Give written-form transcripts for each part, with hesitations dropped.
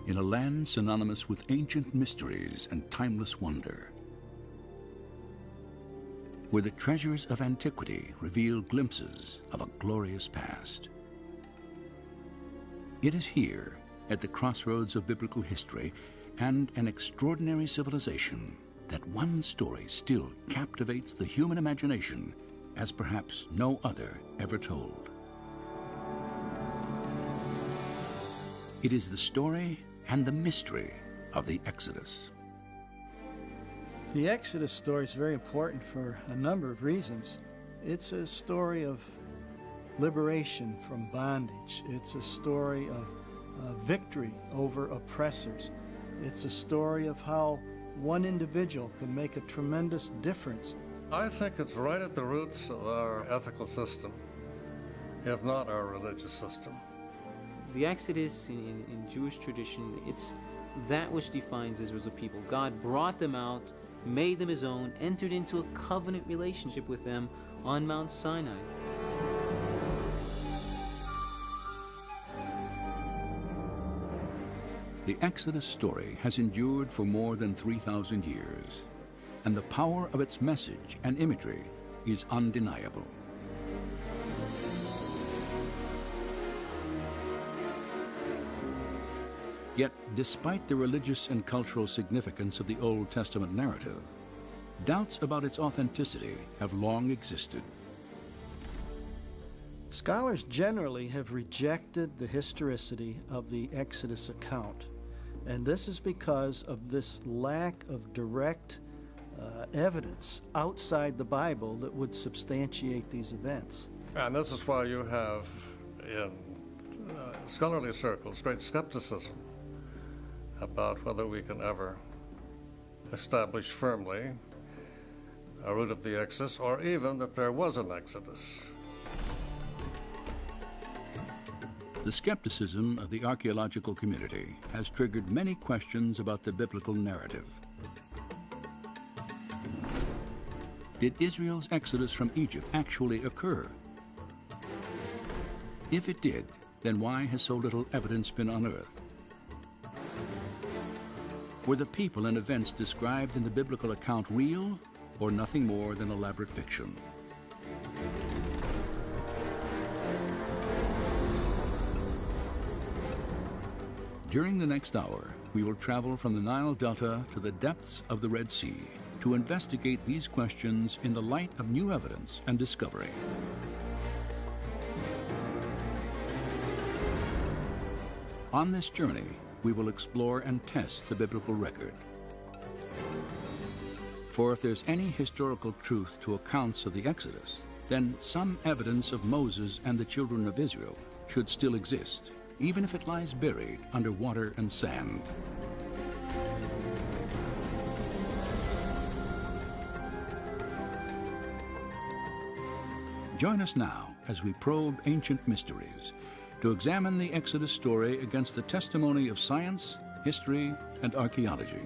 in a land synonymous with ancient mysteries and timeless wonder, where the treasures of antiquity reveal glimpses of a glorious past. It is here, at the crossroads of biblical history and an extraordinary civilization, that one story still captivates the human imagination as perhaps no other ever told. It is the story and the mystery of the Exodus. The Exodus story is very important for a number of reasons. It's a story of liberation from bondage. It's a story of victory over oppressors. It's a story of how one individual can make a tremendous difference. I think it's right at the roots of our ethical system, if not our religious system. The Exodus in Jewish tradition, it's that which defines Israel as a people. God brought them out, made them his own, entered into a covenant relationship with them on Mount Sinai. The Exodus story has endured for more than 3,000 years, and the power of its message and imagery is undeniable. Yet, despite the religious and cultural significance of the Old Testament narrative, doubts about its authenticity have long existed. Scholars generally have rejected the historicity of the Exodus account, and this is because of this lack of direct evidence outside the Bible that would substantiate these events. And this is why you have, in scholarly circles, great skepticism about whether we can ever establish firmly a root of the Exodus, or even that there was an Exodus. The skepticism of the archaeological community has triggered many questions about the biblical narrative. Did Israel's exodus from Egypt actually occur? If it did, then why has so little evidence been unearthed? Were the people and events described in the biblical account real, or nothing more than elaborate fiction? During the next hour, we will travel from the Nile Delta to the depths of the Red Sea to investigate these questions in the light of new evidence and discovery. On this journey, we will explore and test the biblical record. For if there's any historical truth to accounts of the Exodus, then some evidence of Moses and the children of Israel should still exist, even if it lies buried under water and sand. Join us now as we probe ancient mysteries to examine the Exodus story against the testimony of science, history, and archaeology.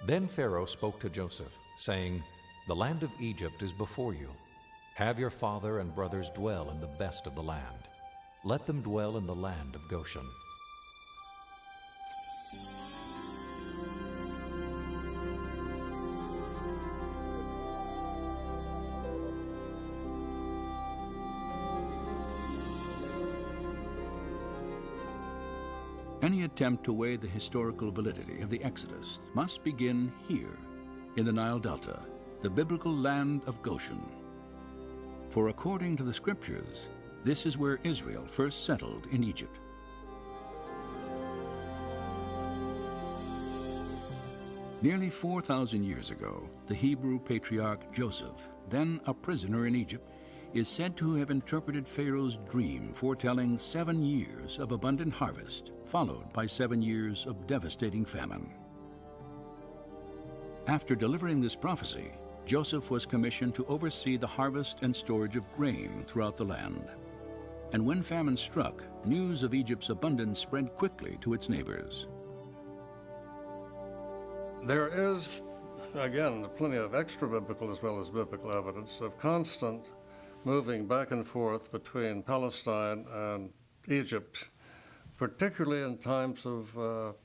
Then Pharaoh spoke to Joseph, saying, "The land of Egypt is before you. Have your father and brothers dwell in the best of the land. Let them dwell in the land of Goshen." Any attempt to weigh the historical validity of the Exodus must begin here, in the Nile Delta, the biblical land of Goshen. For according to the Scriptures, This is where Israel first settled in Egypt. Nearly 4,000 years ago, the Hebrew patriarch Joseph, then a prisoner in Egypt, is said to have interpreted Pharaoh's dream foretelling 7 years of abundant harvest, followed by 7 years of devastating famine. After delivering this prophecy, Joseph was commissioned to oversee the harvest and storage of grain throughout the land. And when famine struck, news of Egypt's abundance spread quickly to its neighbors. There is, again, plenty of extra-biblical as well as biblical evidence of constant moving back and forth between Palestine and Egypt, particularly in times of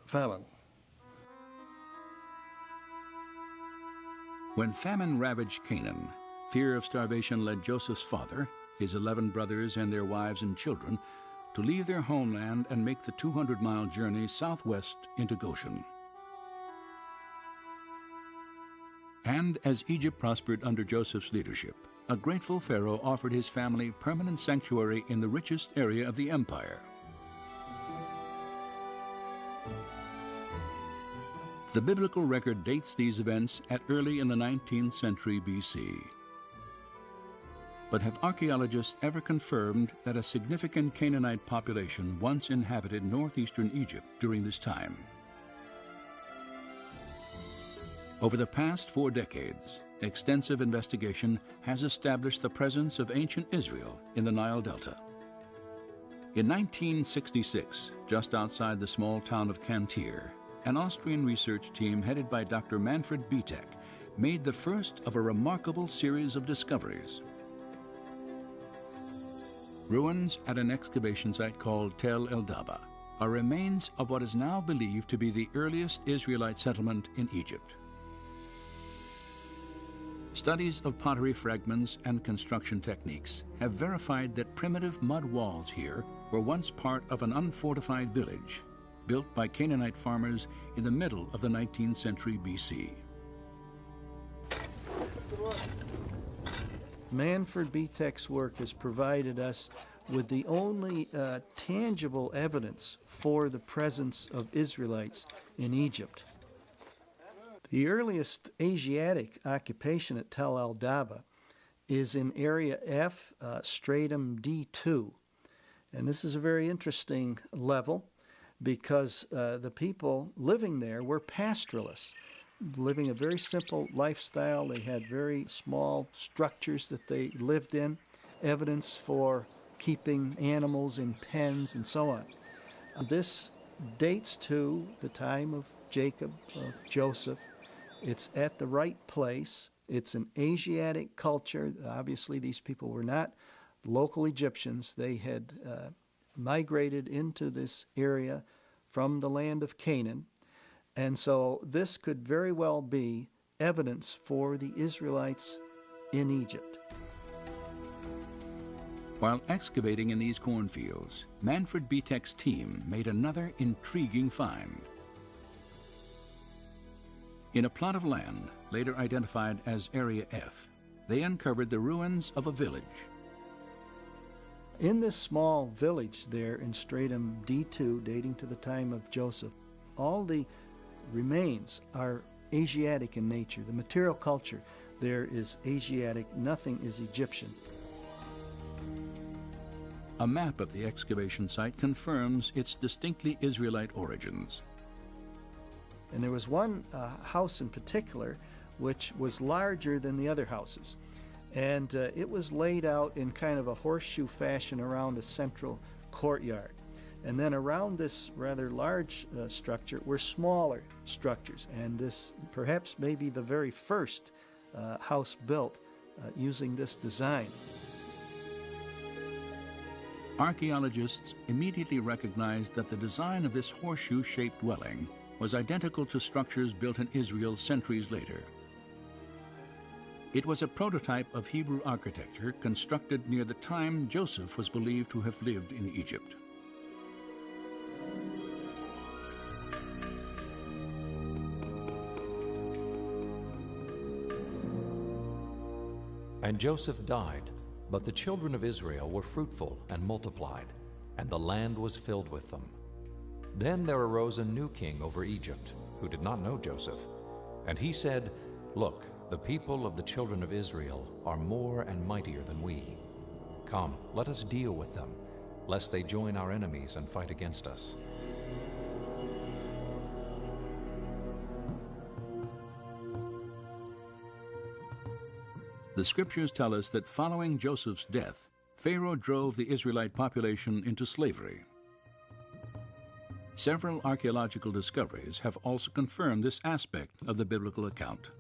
famine. When famine ravaged Canaan, fear of starvation led Joseph's father, his 11 brothers and their wives and children to leave their homeland and make the 200-mile journey southwest into Goshen. And as Egypt prospered under Joseph's leadership, a grateful Pharaoh offered his family permanent sanctuary in the richest area of the empire. The biblical record dates these events at early in the 19th century BC. But have archaeologists ever confirmed that a significant Canaanite population once inhabited northeastern Egypt during this time? Over the past 4 decades, extensive investigation has established the presence of ancient Israel in the Nile Delta. In 1966, just outside the small town of Cantir, an Austrian research team headed by Dr. Manfred Bietek made the first of a remarkable series of discoveries. Ruins at an excavation site called Tel El Daba are remains of what is now believed to be the earliest Israelite settlement in Egypt. Studies of pottery fragments and construction techniques have verified that primitive mud walls here were once part of an unfortified village built by Canaanite farmers in the middle of the 19th century BC. Manfred Bietek's work has provided us with the only tangible evidence for the presence of Israelites in Egypt. The earliest Asiatic occupation at Tel El Daba is in Area F, Stratum D2. And this is a very interesting level because the people living there were pastoralists, living a very simple lifestyle. They had very small structures that they lived in, evidence for keeping animals in pens and so on. This dates to the time of Jacob, of Joseph. It's at the right place. It's an Asiatic culture. Obviously, these people were not local Egyptians. They had migrated into this area from the land of Canaan. And so this could very well be evidence for the Israelites in Egypt. While excavating in these cornfields, Manfred Bietek's team made another intriguing find. In a plot of land, later identified as Area F, they uncovered the ruins of a village. In this small village there in Stratum D2, dating to the time of Joseph, all the remains are Asiatic in nature. The material culture there is Asiatic, nothing is Egyptian. A map of the excavation site confirms its distinctly Israelite origins. And there was one house in particular which was larger than the other houses. And it was laid out in kind of a horseshoe fashion around a central courtyard. And then around this rather large structure were smaller structures. And this perhaps may be the very first house built using this design. Archaeologists immediately recognized that the design of this horseshoe-shaped dwelling was identical to structures built in Israel centuries later. It was a prototype of Hebrew architecture constructed near the time Joseph was believed to have lived in Egypt. And Joseph died, But the children of Israel were fruitful and multiplied, and the land was filled with them. Then there arose a new king over Egypt, who did not know Joseph. And he said, "Look, the people of the children of Israel are more and mightier than we. Come, let us deal with them, lest they join our enemies and fight against us." The scriptures tell us that following Joseph's death, Pharaoh drove the Israelite population into slavery. Several archaeological discoveries have also confirmed this aspect of the biblical account.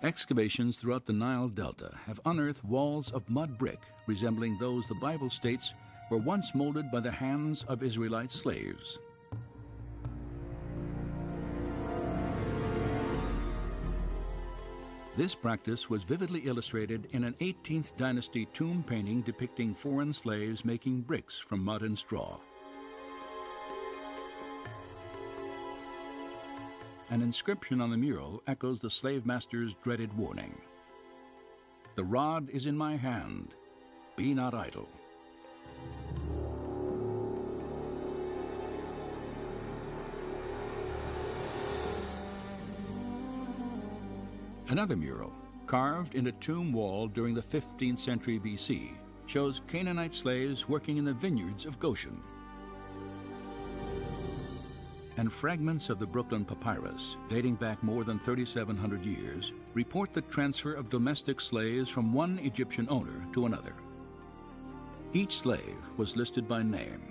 Excavations throughout the Nile Delta have unearthed walls of mud brick resembling those the Bible states were once molded by the hands of Israelite slaves. This practice was vividly illustrated in an 18th dynasty tomb painting depicting foreign slaves making bricks from mud and straw. An inscription on the mural echoes the slave master's dreaded warning. "The rod is in my hand. Be not idle." Another mural, carved in a tomb wall during the 15th century BC, shows Canaanite slaves working in the vineyards of Goshen. And fragments of the Brooklyn Papyrus, dating back more than 3,700 years, report the transfer of domestic slaves from one Egyptian owner to another. Each slave was listed by name.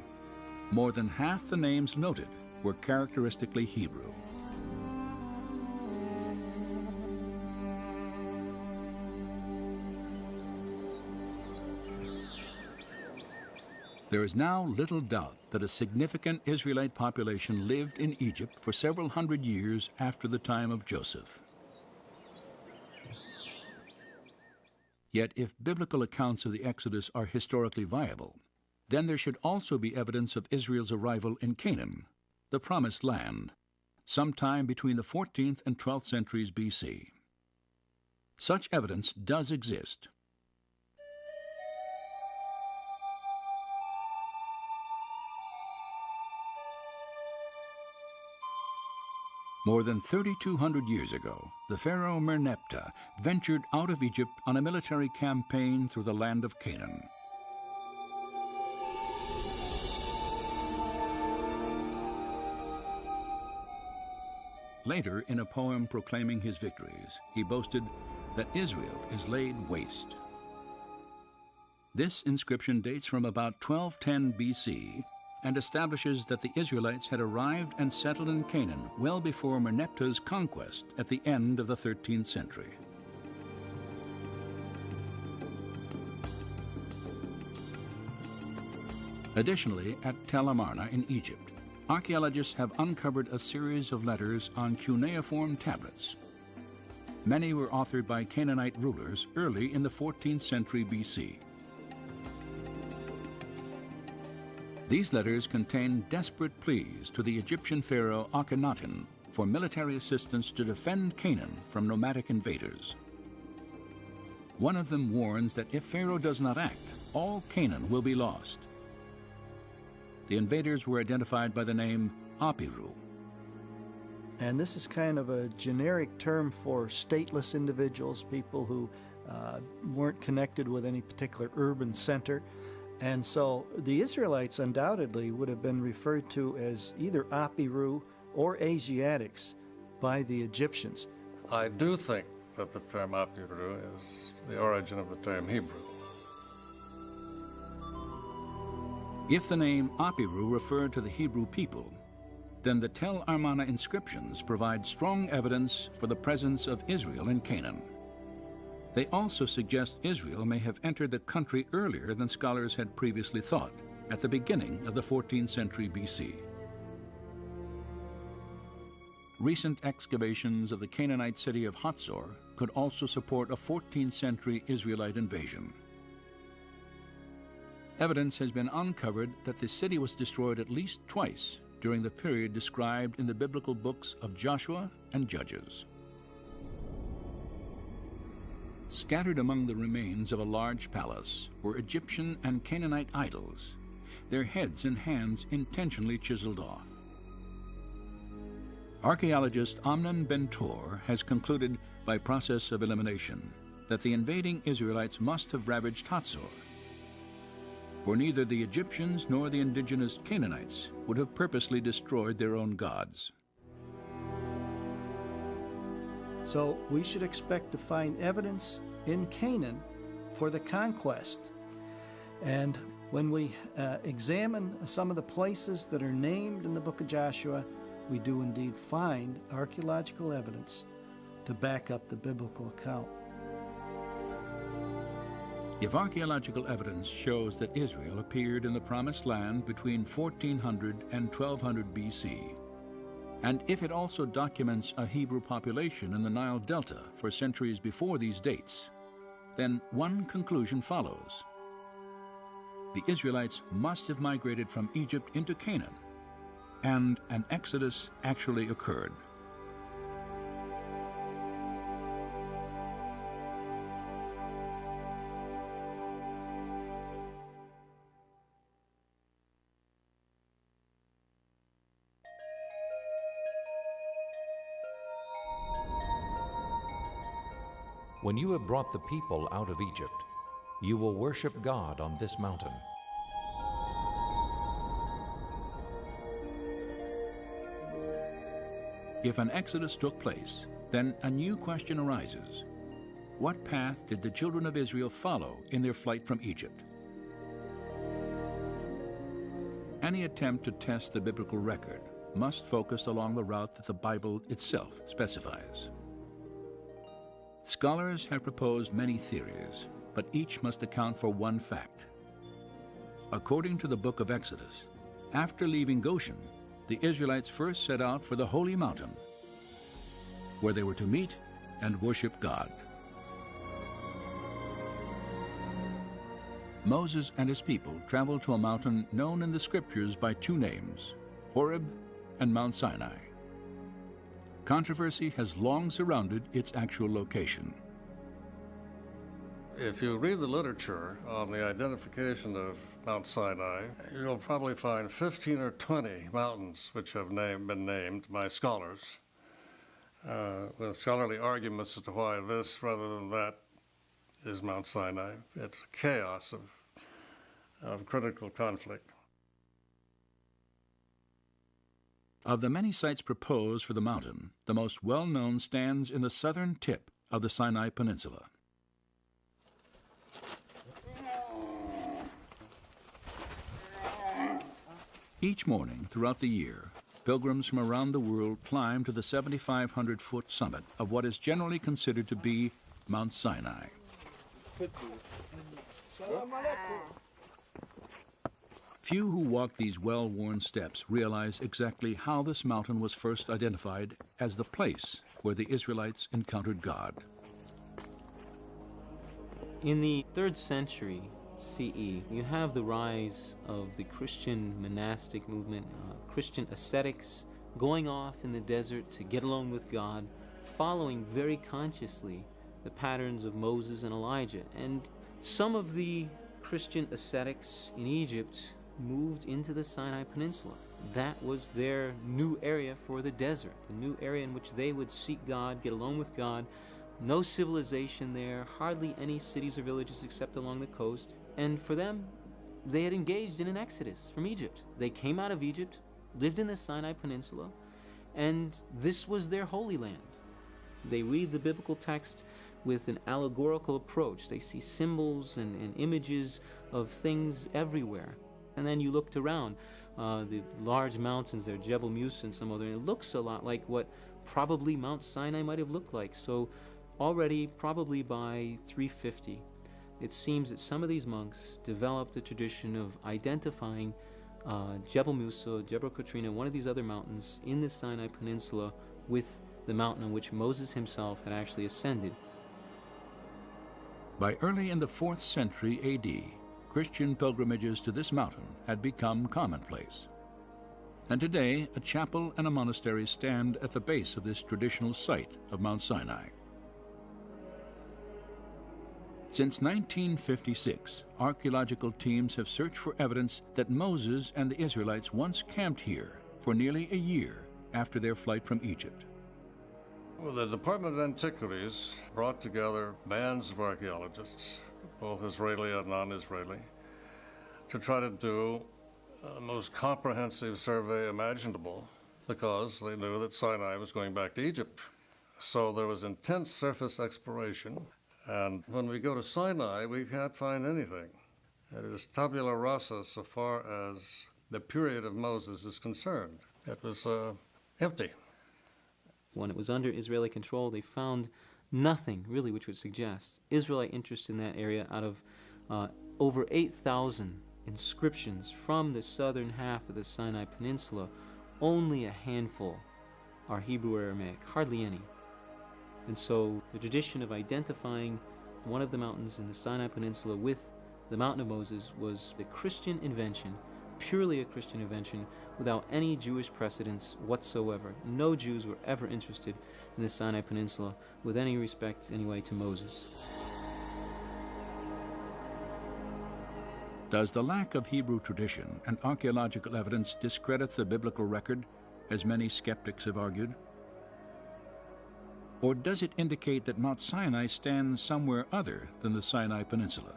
More than half the names noted were characteristically Hebrew. There is now little doubt that a significant Israelite population lived in Egypt for several hundred years after the time of Joseph. Yet if biblical accounts of the Exodus are historically viable, then there should also be evidence of Israel's arrival in Canaan, the Promised Land, sometime between the 14th and 12th centuries BC. Such evidence does exist. More than 3,200 years ago, the pharaoh Merneptah ventured out of Egypt on a military campaign through the land of Canaan. Later, in a poem proclaiming his victories, he boasted that Israel is laid waste. This inscription dates from about 1210 BC and establishes that the Israelites had arrived and settled in Canaan well before Merneptah's conquest at the end of the 13th century. Additionally, at Tel Amarna in Egypt, archaeologists have uncovered a series of letters on cuneiform tablets. Many were authored by Canaanite rulers early in the 14th century BC. These letters contain desperate pleas to the Egyptian pharaoh Akhenaten for military assistance to defend Canaan from nomadic invaders. One of them warns that if Pharaoh does not act, all Canaan will be lost. The invaders were identified by the name Apiru. And this is kind of a generic term for stateless individuals, people who weren't connected with any particular urban center. And so the Israelites undoubtedly would have been referred to as either Apiru or Asiatics by the Egyptians. I do think that the term Apiru is the origin of the term Hebrew. If the name Apiru referred to the Hebrew people, then the Tel Amarna inscriptions provide strong evidence for the presence of Israel in Canaan. They also suggest Israel may have entered the country earlier than scholars had previously thought, at the beginning of the 14th century BC. Recent excavations of the Canaanite city of Hatzor could also support a 14th century Israelite invasion. Evidence has been uncovered that the city was destroyed at least twice during the period described in the biblical books of Joshua and Judges. Scattered among the remains of a large palace were Egyptian and Canaanite idols, their heads and hands intentionally chiseled off. Archaeologist Amnon Ben-Tor has concluded by process of elimination that the invading Israelites must have ravaged Hatzor, for neither the Egyptians nor the indigenous Canaanites would have purposely destroyed their own gods. So we should expect to find evidence in Canaan for the conquest. And when we examine some of the places that are named in the book of Joshua, we do indeed find archaeological evidence to back up the biblical account. If archaeological evidence shows that Israel appeared in the Promised Land between 1400 and 1200 BC, and if it also documents a Hebrew population in the Nile Delta for centuries before these dates, then one conclusion follows. The Israelites must have migrated from Egypt into Canaan, and an exodus actually occurred. When you have brought the people out of Egypt, you will worship God on this mountain. If an exodus took place, then a new question arises. What path did the children of Israel follow in their flight from Egypt? Any attempt to test the biblical record must focus along the route that the Bible itself specifies. Scholars have proposed many theories, but each must account for one fact. According to the book of Exodus, after leaving Goshen, the Israelites first set out for the holy mountain, where they were to meet and worship God. Moses and his people traveled to a mountain known in the scriptures by two names, Horeb and Mount Sinai. Controversy has long surrounded its actual location. If you read the literature on the identification of Mount Sinai, you'll probably find 15 or 20 mountains which have been named by scholars, with scholarly arguments as to why this rather than that is Mount Sinai. It's chaos of critical conflict. Of the many sites proposed for the mountain, the most well-known stands in the southern tip of the Sinai Peninsula. Each morning throughout the year, pilgrims from around the world climb to the 7,500-foot summit of what is generally considered to be Mount Sinai. Few who walk these well-worn steps realize exactly how this mountain was first identified as the place where the Israelites encountered God. In the 3rd century CE, you have the rise of the Christian monastic movement, Christian ascetics going off in the desert to get alone with God, following very consciously the patterns of Moses and Elijah. And some of the Christian ascetics in Egypt moved into the Sinai Peninsula. That was their new area for the desert, the new area in which they would seek God, get alone with God. No civilization there, hardly any cities or villages except along the coast. And for them, they had engaged in an exodus from Egypt. They came out of Egypt, lived in the Sinai Peninsula, and this was their holy land. They read the biblical text with an allegorical approach. They see symbols and images of things everywhere. And then you looked around, the large mountains there, Jebel Musa and some other, and it looks a lot like what probably Mount Sinai might have looked like. So already, probably by 350, it seems that some of these monks developed a tradition of identifying Jebel Musa, Jebel Katrina, one of these other mountains in the Sinai Peninsula with the mountain on which Moses himself had actually ascended. By early in the 4th century AD, Christian pilgrimages to this mountain had become commonplace. And today, a chapel and a monastery stand at the base of this traditional site of Mount Sinai. Since 1956, archaeological teams have searched for evidence that Moses and the Israelites once camped here for nearly a year after their flight from Egypt. Well, the Department of Antiquities brought together bands of archaeologists, both Israeli and non-Israeli, to try to do the most comprehensive survey imaginable, because they knew that Sinai was going back to Egypt. So there was intense surface exploration, and when we go to Sinai, we can't find anything. It is tabula rasa so far as the period of Moses is concerned. It was empty. When it was under Israeli control, they found nothing really which would suggest Israelite interest in that area. Out of over 8,000 inscriptions from the southern half of the Sinai Peninsula, only a handful are Hebrew or Aramaic, hardly any. And so the tradition of identifying one of the mountains in the Sinai Peninsula with the Mountain of Moses was a Christian invention, purely a Christian invention, without any Jewish precedence whatsoever. No Jews were ever interested in the Sinai Peninsula with any respect, anyway, to Moses. Does the lack of Hebrew tradition and archaeological evidence discredit the biblical record, as many skeptics have argued? Or does it indicate that Mount Sinai stands somewhere other than the Sinai Peninsula?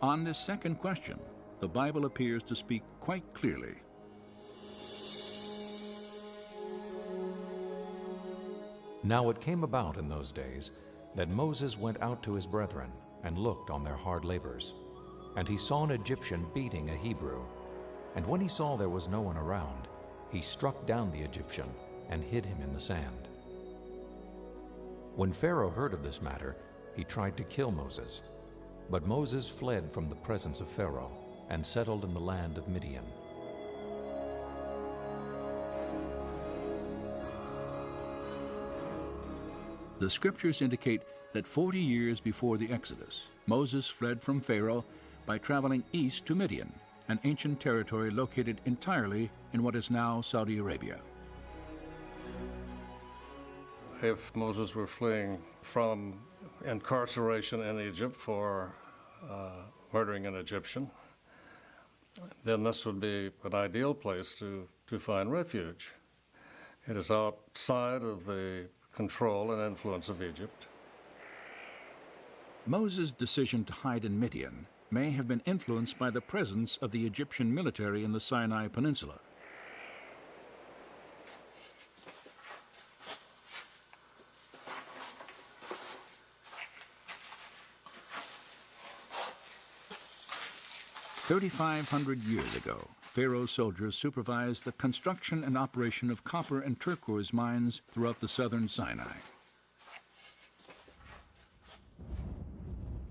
On this second question, the Bible appears to speak quite clearly. Now it came about in those days that Moses went out to his brethren and looked on their hard labors. And he saw an Egyptian beating a Hebrew. And when he saw there was no one around, he struck down the Egyptian and hid him in the sand. When Pharaoh heard of this matter, he tried to kill Moses. But Moses fled from the presence of Pharaoh and settled in the land of Midian. The scriptures indicate that 40 years before the Exodus, Moses fled from Pharaoh by traveling east to Midian, an ancient territory located entirely in what is now Saudi Arabia. If Moses were fleeing from incarceration in Egypt for murdering an Egyptian, then this would be an ideal place to find refuge. It is outside of the control and influence of Egypt. Moses' decision to hide in Midian may have been influenced by the presence of the Egyptian military in the Sinai Peninsula. "3,500 years ago, Pharaoh's soldiers supervised the construction and operation of copper and turquoise mines throughout the southern Sinai.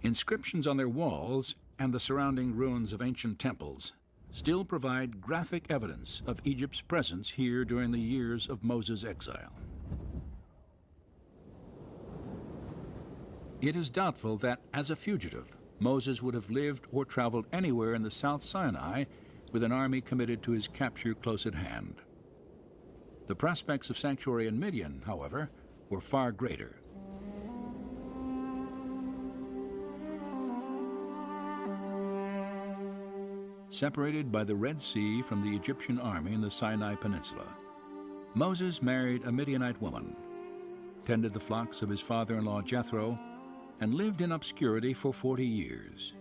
Inscriptions on their walls and the surrounding ruins of ancient temples still provide graphic evidence of Egypt's presence here during the years of Moses' exile. It is doubtful that, as a fugitive, Moses would have lived or traveled anywhere in the South Sinai with an army committed to his capture close at hand. The prospects of sanctuary in Midian, however, were far greater. Separated by the Red Sea from the Egyptian army in the Sinai Peninsula, Moses married a Midianite woman, tended the flocks of his father-in-law Jethro, and lived in obscurity for 40 years,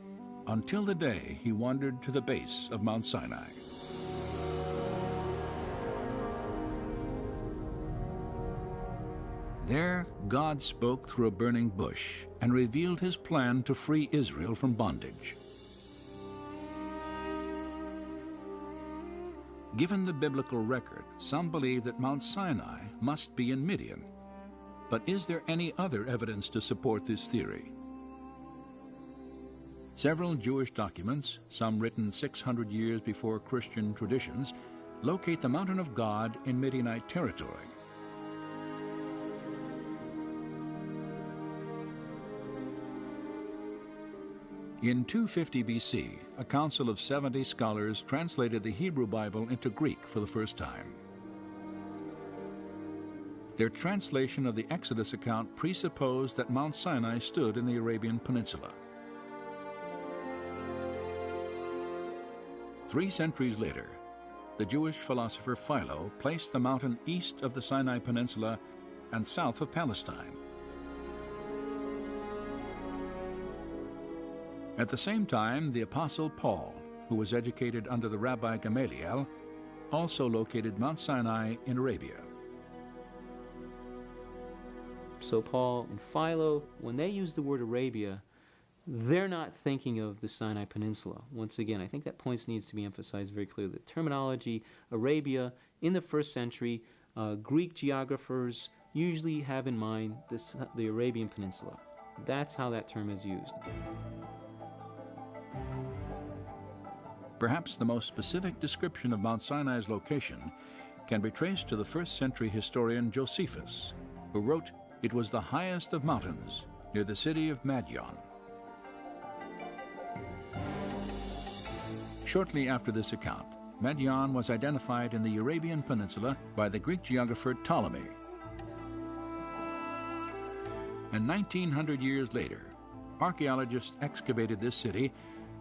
until the day he wandered to the base of Mount Sinai. There, God spoke through a burning bush and revealed his plan to free Israel from bondage. Given the biblical record, some believe that Mount Sinai must be in Midian. But is there any other evidence to support this theory? Several Jewish documents, some written 600 years before Christian traditions, locate the Mountain of God in Midianite territory. In 250 BC, a council of 70 scholars translated the Hebrew Bible into Greek for the first time. Their translation of the Exodus account presupposed that Mount Sinai stood in the Arabian Peninsula. 3 centuries later, the Jewish philosopher Philo placed the mountain east of the Sinai Peninsula and south of Palestine. At the same time, the Apostle Paul, who was educated under the Rabbi Gamaliel, also located Mount Sinai in Arabia. So Paul and Philo, when they use the word Arabia, they're not thinking of the Sinai Peninsula. Once again, I think that point needs to be emphasized very clearly. The terminology, Arabia, in the first century, Greek geographers usually have in mind the Arabian Peninsula. That's how that term is used. Perhaps the most specific description of Mount Sinai's location can be traced to the first-century historian Josephus, who wrote, "It was the highest of mountains, near the city of Madian." Shortly after this account, Madian was identified in the Arabian Peninsula by the Greek geographer Ptolemy. And 1900 years later, archaeologists excavated this city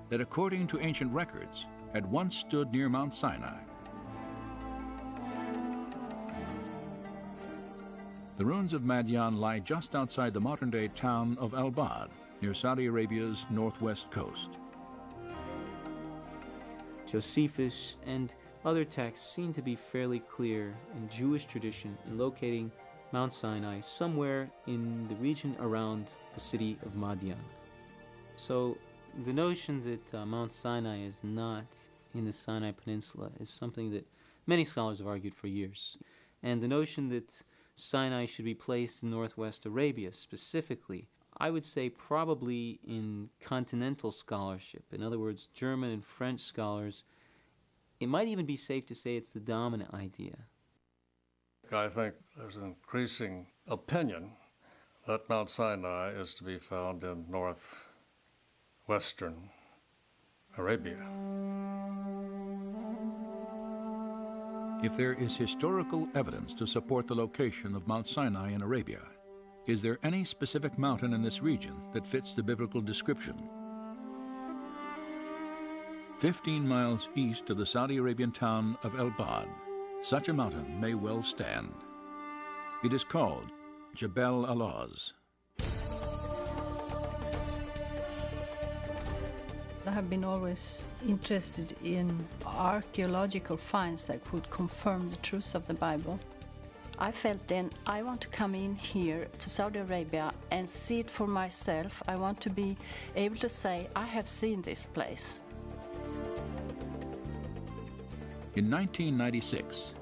that, according to ancient records, had once stood near Mount Sinai. The ruins of Madian lie just outside the modern-day town of Al-Bad, near Saudi Arabia's northwest coast. Josephus and other texts seem to be fairly clear in Jewish tradition in locating Mount Sinai somewhere in the region around the city of Madian. So the notion that Mount Sinai is not in the Sinai Peninsula is something that many scholars have argued for years. And the notion that Sinai should be placed in northwest Arabia specifically, I would say probably in continental scholarship, in other words, German and French scholars, it might even be safe to say it's the dominant idea. I think there's an increasing opinion that Mount Sinai is to be found in northwestern Arabia. If there is historical evidence to support the location of Mount Sinai in Arabia, is there any specific mountain in this region that fits the biblical description? 15 miles east of the Saudi Arabian town of El-Bad, such a mountain may well stand. It is called Jebel Alaz. I have been always interested in archaeological finds that could confirm the truth of the Bible. I felt then I want to come in here to Saudi Arabia and see it for myself. I want to be able to say, I have seen this place. In 1996,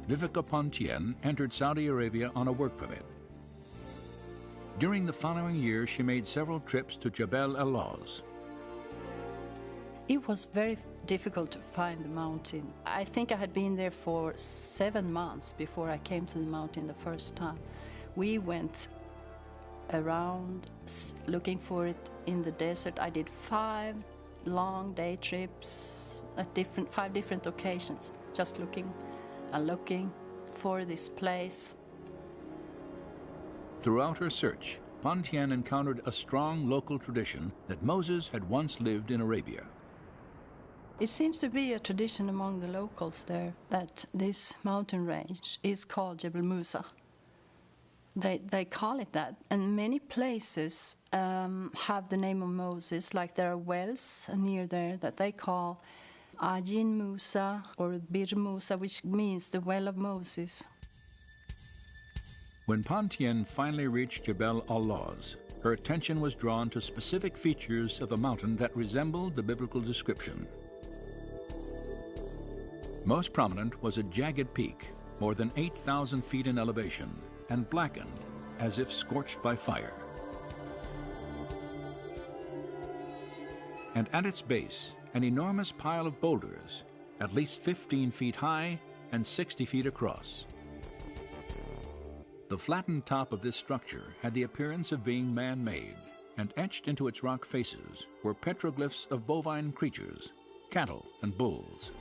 Vivica Pontien entered Saudi Arabia on a work permit. During the following year, she made several trips to Jebel Alaz. It was very difficult to find the mountain. I think I had been there for 7 months before I came to the mountain the first time. We went around looking for it in the desert. I did 5 long day trips at 5 different occasions, just looking and looking for this place. Throughout her search, Pontien encountered a strong local tradition that Moses had once lived in Arabia. It seems to be a tradition among the locals there that this mountain range is called Jebel Musa. They call it that. And many places have the name of Moses, like there are wells near there that they call Ajin Musa or Bir Musa, which means the well of Moses. When Pontien finally reached Jebel Alaz, her attention was drawn to specific features of the mountain that resembled the biblical description. Most prominent was a jagged peak, more than 8,000 feet in elevation, and blackened as if scorched by fire. And at its base, an enormous pile of boulders, at least 15 feet high and 60 feet across. The flattened top of this structure had the appearance of being man-made, and etched into its rock faces were petroglyphs of bovine creatures, cattle and bulls.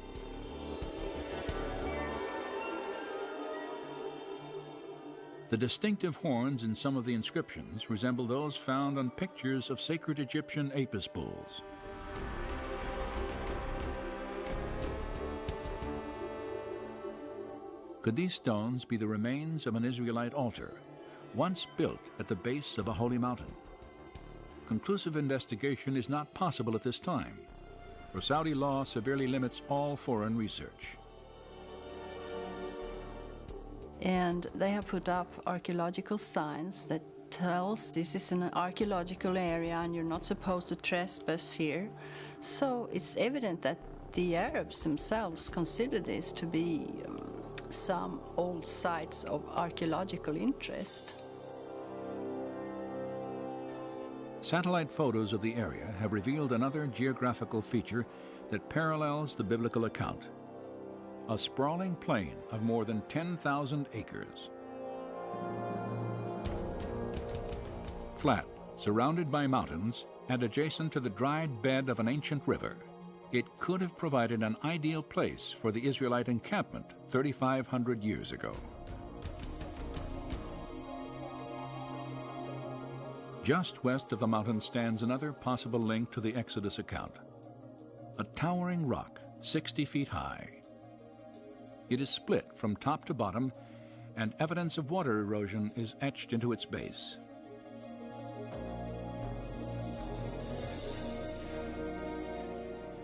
The distinctive horns in some of the inscriptions resemble those found on pictures of sacred Egyptian Apis bulls. Could these stones be the remains of an Israelite altar, once built at the base of a holy mountain? Conclusive investigation is not possible at this time, for Saudi law severely limits all foreign research. And they have put up archaeological signs that tells this is an archaeological area and you're not supposed to trespass here. So it's evident that the Arabs themselves consider this to be some old sites of archaeological interest. Satellite photos of the area have revealed another geographical feature that parallels the biblical account: a sprawling plain of more than 10,000 acres. Flat, surrounded by mountains, and adjacent to the dried bed of an ancient river, it could have provided an ideal place for the Israelite encampment 3,500 years ago. Just west of the mountain stands another possible link to the Exodus account: a towering rock 60 feet high. It is split from top to bottom, and evidence of water erosion is etched into its base.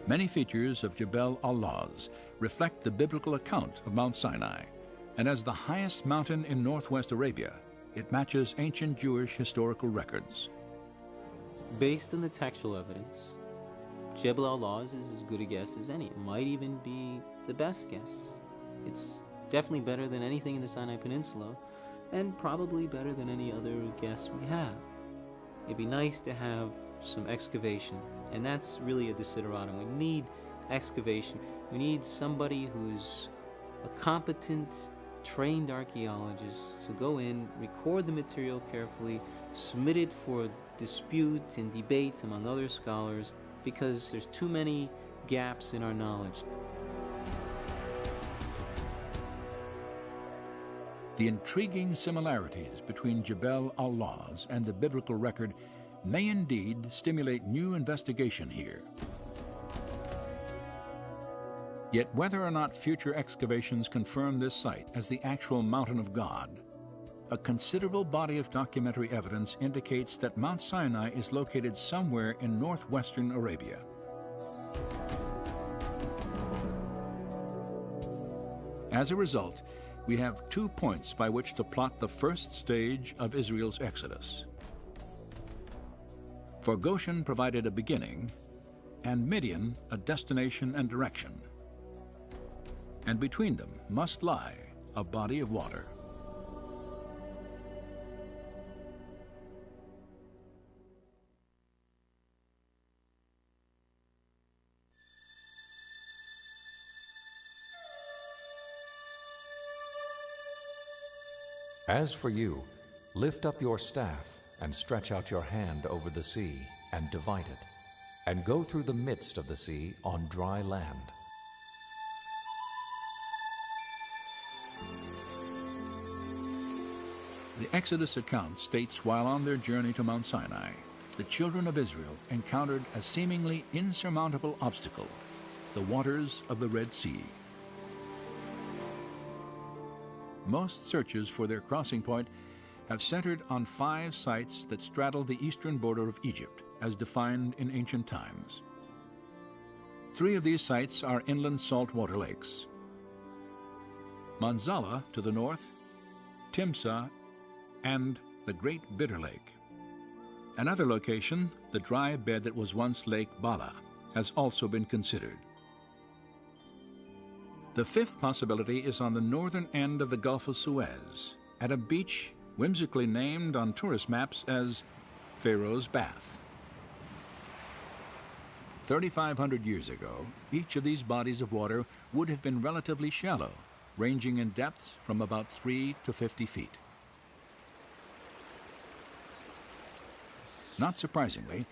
Many features of Jebel al-Lawz reflect the biblical account of Mount Sinai, and as the highest mountain in northwest Arabia, it matches ancient Jewish historical records. Based on the textual evidence, Jebel al-Lawz is as good a guess as any. It might even be the best guess. It's definitely better than anything in the Sinai Peninsula, and probably better than any other guess we have. It'd be nice to have some excavation, and that's really a desideratum. We need excavation. We need somebody who's a competent, trained archaeologist to go in, record the material carefully, submit it for dispute and debate among other scholars, because there's too many gaps in our knowledge. The intriguing similarities between Jebel al-Lawz and the biblical record may indeed stimulate new investigation here. Yet whether or not future excavations confirm this site as the actual Mountain of God, a considerable body of documentary evidence indicates that Mount Sinai is located somewhere in northwestern Arabia. As a result, we have 2 points by which to plot the first stage of Israel's exodus. For Goshen provided a beginning, and Midian a destination and direction. And between them must lie a body of water. As for you, lift up your staff and stretch out your hand over the sea and divide it, and go through the midst of the sea on dry land. The Exodus account states while on their journey to Mount Sinai, the children of Israel encountered a seemingly insurmountable obstacle: the waters of the Red Sea. Most searches for their crossing point have centered on 5 sites that straddle the eastern border of Egypt, as defined in ancient times. 3 of these sites are inland saltwater lakes: Manzala to the north, Timsah, and the Great Bitter Lake. Another location, the dry bed that was once Lake Bala, has also been considered. The 5th possibility is on the northern end of the Gulf of Suez, at a beach whimsically named on tourist maps as Pharaoh's Bath. 3,500 years ago, each of these bodies of water would have been relatively shallow, ranging in depth from about 3 to 50 feet. Not surprisingly,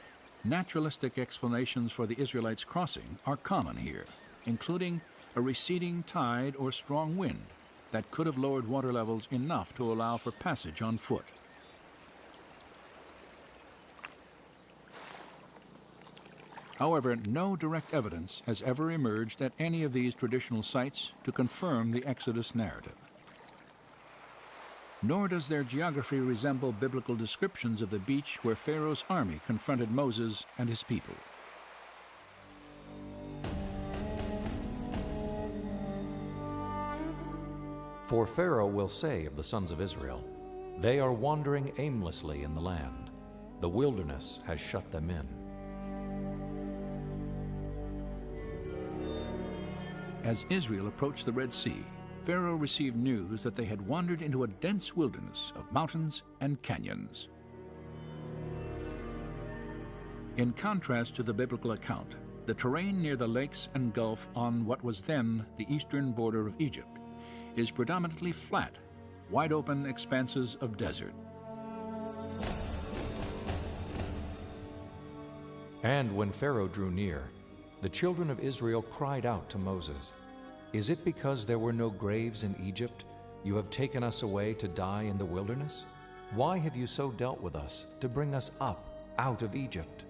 naturalistic explanations for the Israelites' crossing are common here, including a receding tide or strong wind, that could have lowered water levels enough to allow for passage on foot. However, no direct evidence has ever emerged at any of these traditional sites to confirm the Exodus narrative. Nor does their geography resemble biblical descriptions of the beach where Pharaoh's army confronted Moses and his people. For Pharaoh will say of the sons of Israel, "They are wandering aimlessly in the land. The wilderness has shut them in." As Israel approached the Red Sea, Pharaoh received news that they had wandered into a dense wilderness of mountains and canyons. In contrast to the biblical account, the terrain near the lakes and gulf on what was then the eastern border of Egypt is predominantly flat, wide-open expanses of desert. And when Pharaoh drew near, the children of Israel cried out to Moses, "Is it because there were no graves in Egypt you have taken us away to die in the wilderness? Why have you so dealt with us to bring us up out of Egypt?"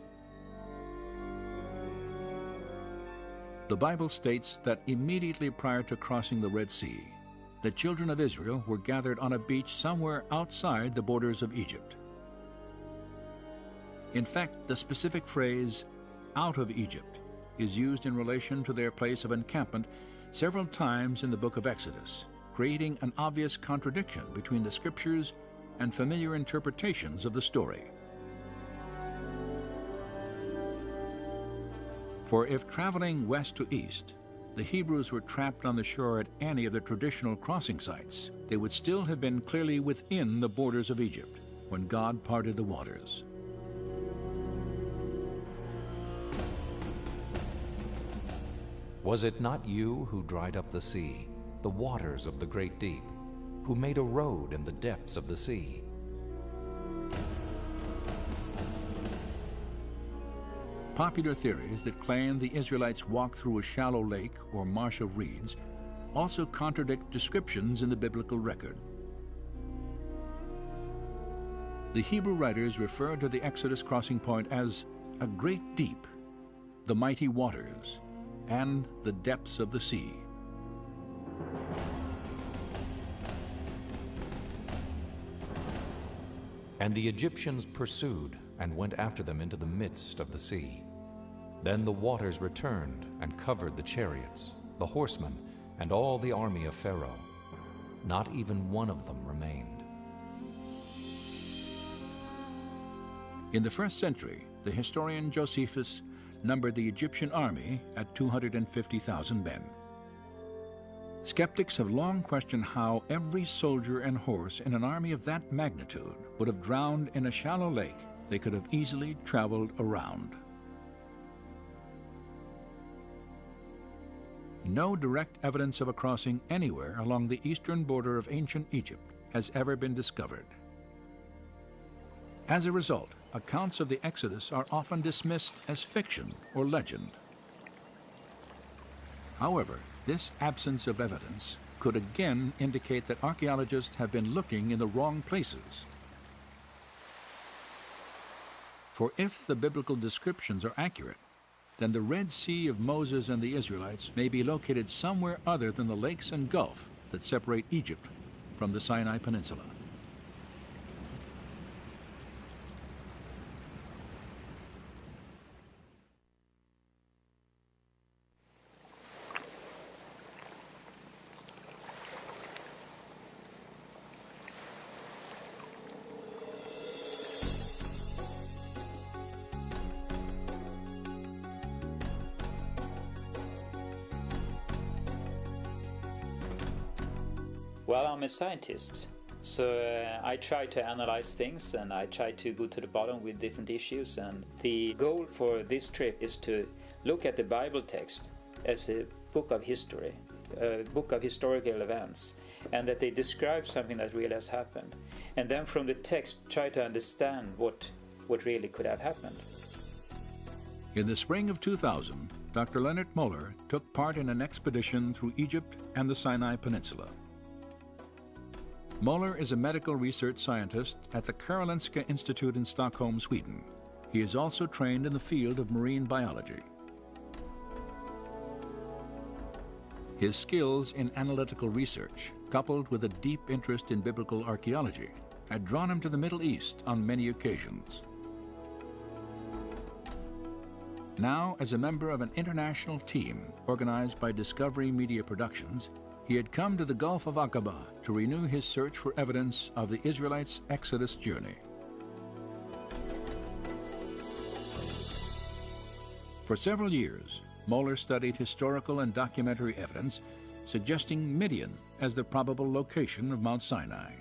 The Bible states that immediately prior to crossing the Red Sea, the children of Israel were gathered on a beach somewhere outside the borders of Egypt. In fact, the specific phrase, "out of Egypt," is used in relation to their place of encampment several times in the book of Exodus, creating an obvious contradiction between the scriptures and familiar interpretations of the story. For if traveling west to east, the Hebrews were trapped on the shore at any of the traditional crossing sites, they would still have been clearly within the borders of Egypt when God parted the waters. Was it not you who dried up the sea, the waters of the great deep, who made a road in the depths of the sea? Popular theories that claim the Israelites walked through a shallow lake or marsh of reeds also contradict descriptions in the biblical record. The Hebrew writers refer to the Exodus crossing point as a great deep, the mighty waters, and the depths of the sea. And the Egyptians pursued and went after them into the midst of the sea. Then the waters returned and covered the chariots, the horsemen, and all the army of Pharaoh. Not even one of them remained. In the first century, the historian Josephus numbered the Egyptian army at 250,000 men. Skeptics have long questioned how every soldier and horse in an army of that magnitude would have drowned in a shallow lake they could have easily traveled around. No direct evidence of a crossing anywhere along the eastern border of ancient Egypt has ever been discovered. As a result, accounts of the Exodus are often dismissed as fiction or legend. However, this absence of evidence could again indicate that archaeologists have been looking in the wrong places. For if the biblical descriptions are accurate, then the Red Sea of Moses and the Israelites may be located somewhere other than the lakes and gulf that separate Egypt from the Sinai Peninsula. Well, I'm a scientist, so I try to analyze things and I try to go to the bottom with different issues, and the goal for this trip is to look at the Bible text as a book of history, a book of historical events, and that they describe something that really has happened, and then from the text try to understand what really could have happened. In the spring of 2000, Dr. Leonard Moeller took part in an expedition through Egypt and the Sinai Peninsula. Moller is a medical research scientist at the Karolinska Institute in Stockholm, Sweden. He is also trained in the field of marine biology. His skills in analytical research, coupled with a deep interest in biblical archaeology, had drawn him to the Middle East on many occasions. Now, as a member of an international team organized by Discovery Media Productions, he had come to the Gulf of Aqaba to renew his search for evidence of the Israelites' Exodus journey. For several years, Moller studied historical and documentary evidence suggesting Midian as the probable location of Mount Sinai.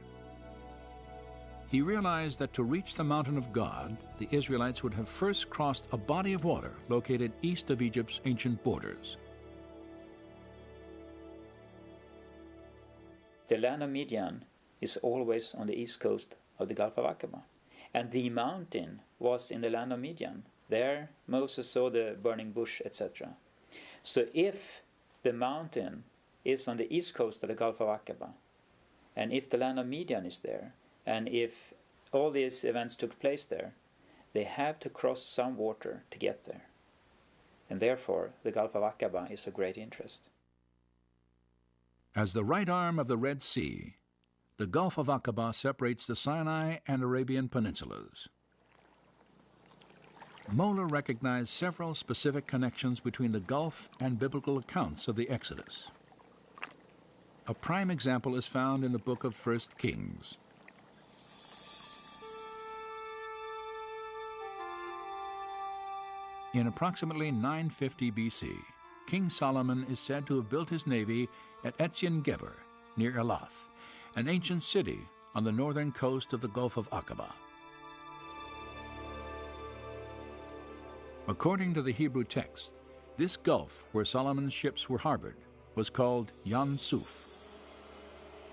He realized that to reach the mountain of God, the Israelites would have first crossed a body of water located east of Egypt's ancient borders. The land of Midian is always on the east coast of the Gulf of Aqaba. And the mountain was in the land of Midian. There Moses saw the burning bush, etc. So if the mountain is on the east coast of the Gulf of Aqaba, and if the land of Midian is there, and if all these events took place there, they have to cross some water to get there. And therefore, the Gulf of Aqaba is of great interest. As the right arm of the Red Sea, the Gulf of Aqaba separates the Sinai and Arabian peninsulas. Moller recognized several specific connections between the Gulf and biblical accounts of the Exodus. A prime example is found in the book of 1 Kings. In approximately 950 BC, King Solomon is said to have built his navy at Etzion-Geber, near Elath, an ancient city on the northern coast of the Gulf of Aqaba. According to the Hebrew text, this gulf where Solomon's ships were harbored was called Yam Suf.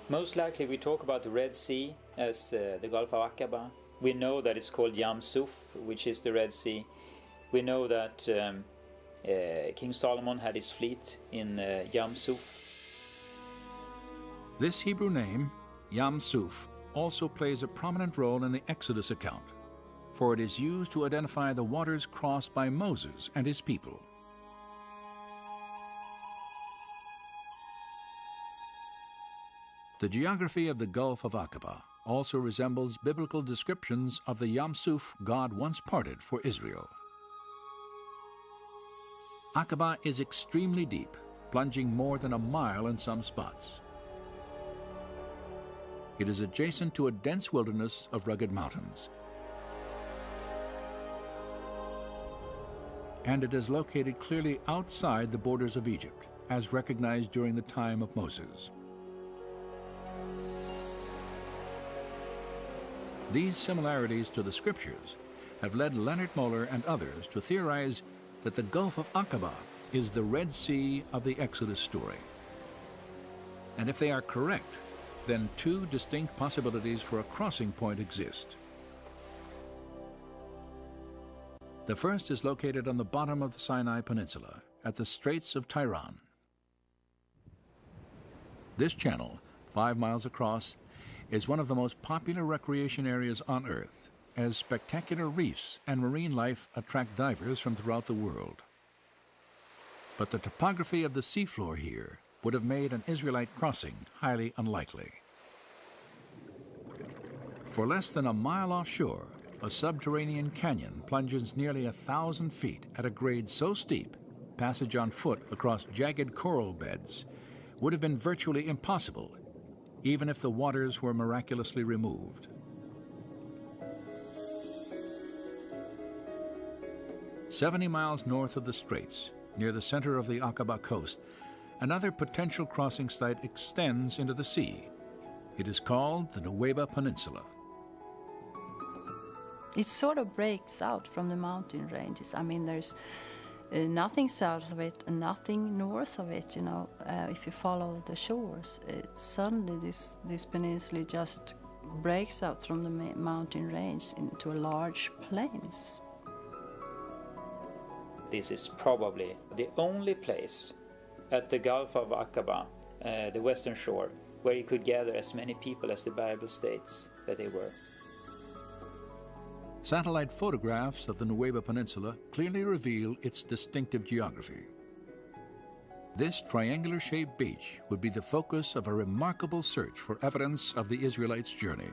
Most likely we talk about the Red Sea as the Gulf of Aqaba. We know that it's called Yam Suf, which is the Red Sea. We know that King Solomon had his fleet in Yam Suf. This Hebrew name, Yam Suf, also plays a prominent role in the Exodus account, for it is used to identify the waters crossed by Moses and his people. The geography of the Gulf of Aqaba also resembles biblical descriptions of the Yam Suf God once parted for Israel. Aqaba is extremely deep, plunging more than a mile in some spots. It is adjacent to a dense wilderness of rugged mountains. And it is located clearly outside the borders of Egypt, as recognized during the time of Moses. These similarities to the scriptures have led Leonard Moller and others to theorize that the Gulf of Aqaba is the Red Sea of the Exodus story. And if they are correct, then two distinct possibilities for a crossing point exist. The first is located on the bottom of the Sinai Peninsula, at the Straits of Tiran. This channel, 5 miles across, is one of the most popular recreation areas on Earth, as spectacular reefs and marine life attract divers from throughout the world. But the topography of the seafloor here would have made an Israelite crossing highly unlikely. For less than a mile offshore, a subterranean canyon plunges nearly 1,000 feet at a grade so steep, passage on foot across jagged coral beds would have been virtually impossible, even if the waters were miraculously removed. "70 miles north of the straits, near the center of the Aqaba coast, another potential crossing site extends into the sea. It is called the Nuweiba Peninsula. It sort of breaks out from the mountain ranges. I mean, there's nothing south of it and nothing north of it, if you follow the shores. Suddenly this peninsula just breaks out from the mountain range into a large plains. This is probably the only place at the Gulf of Aqaba, the western shore, where you could gather as many people as the Bible states that they were. Satellite photographs of the Nueva Peninsula clearly reveal its distinctive geography. This triangular-shaped beach would be the focus of a remarkable search for evidence of the Israelites' journey.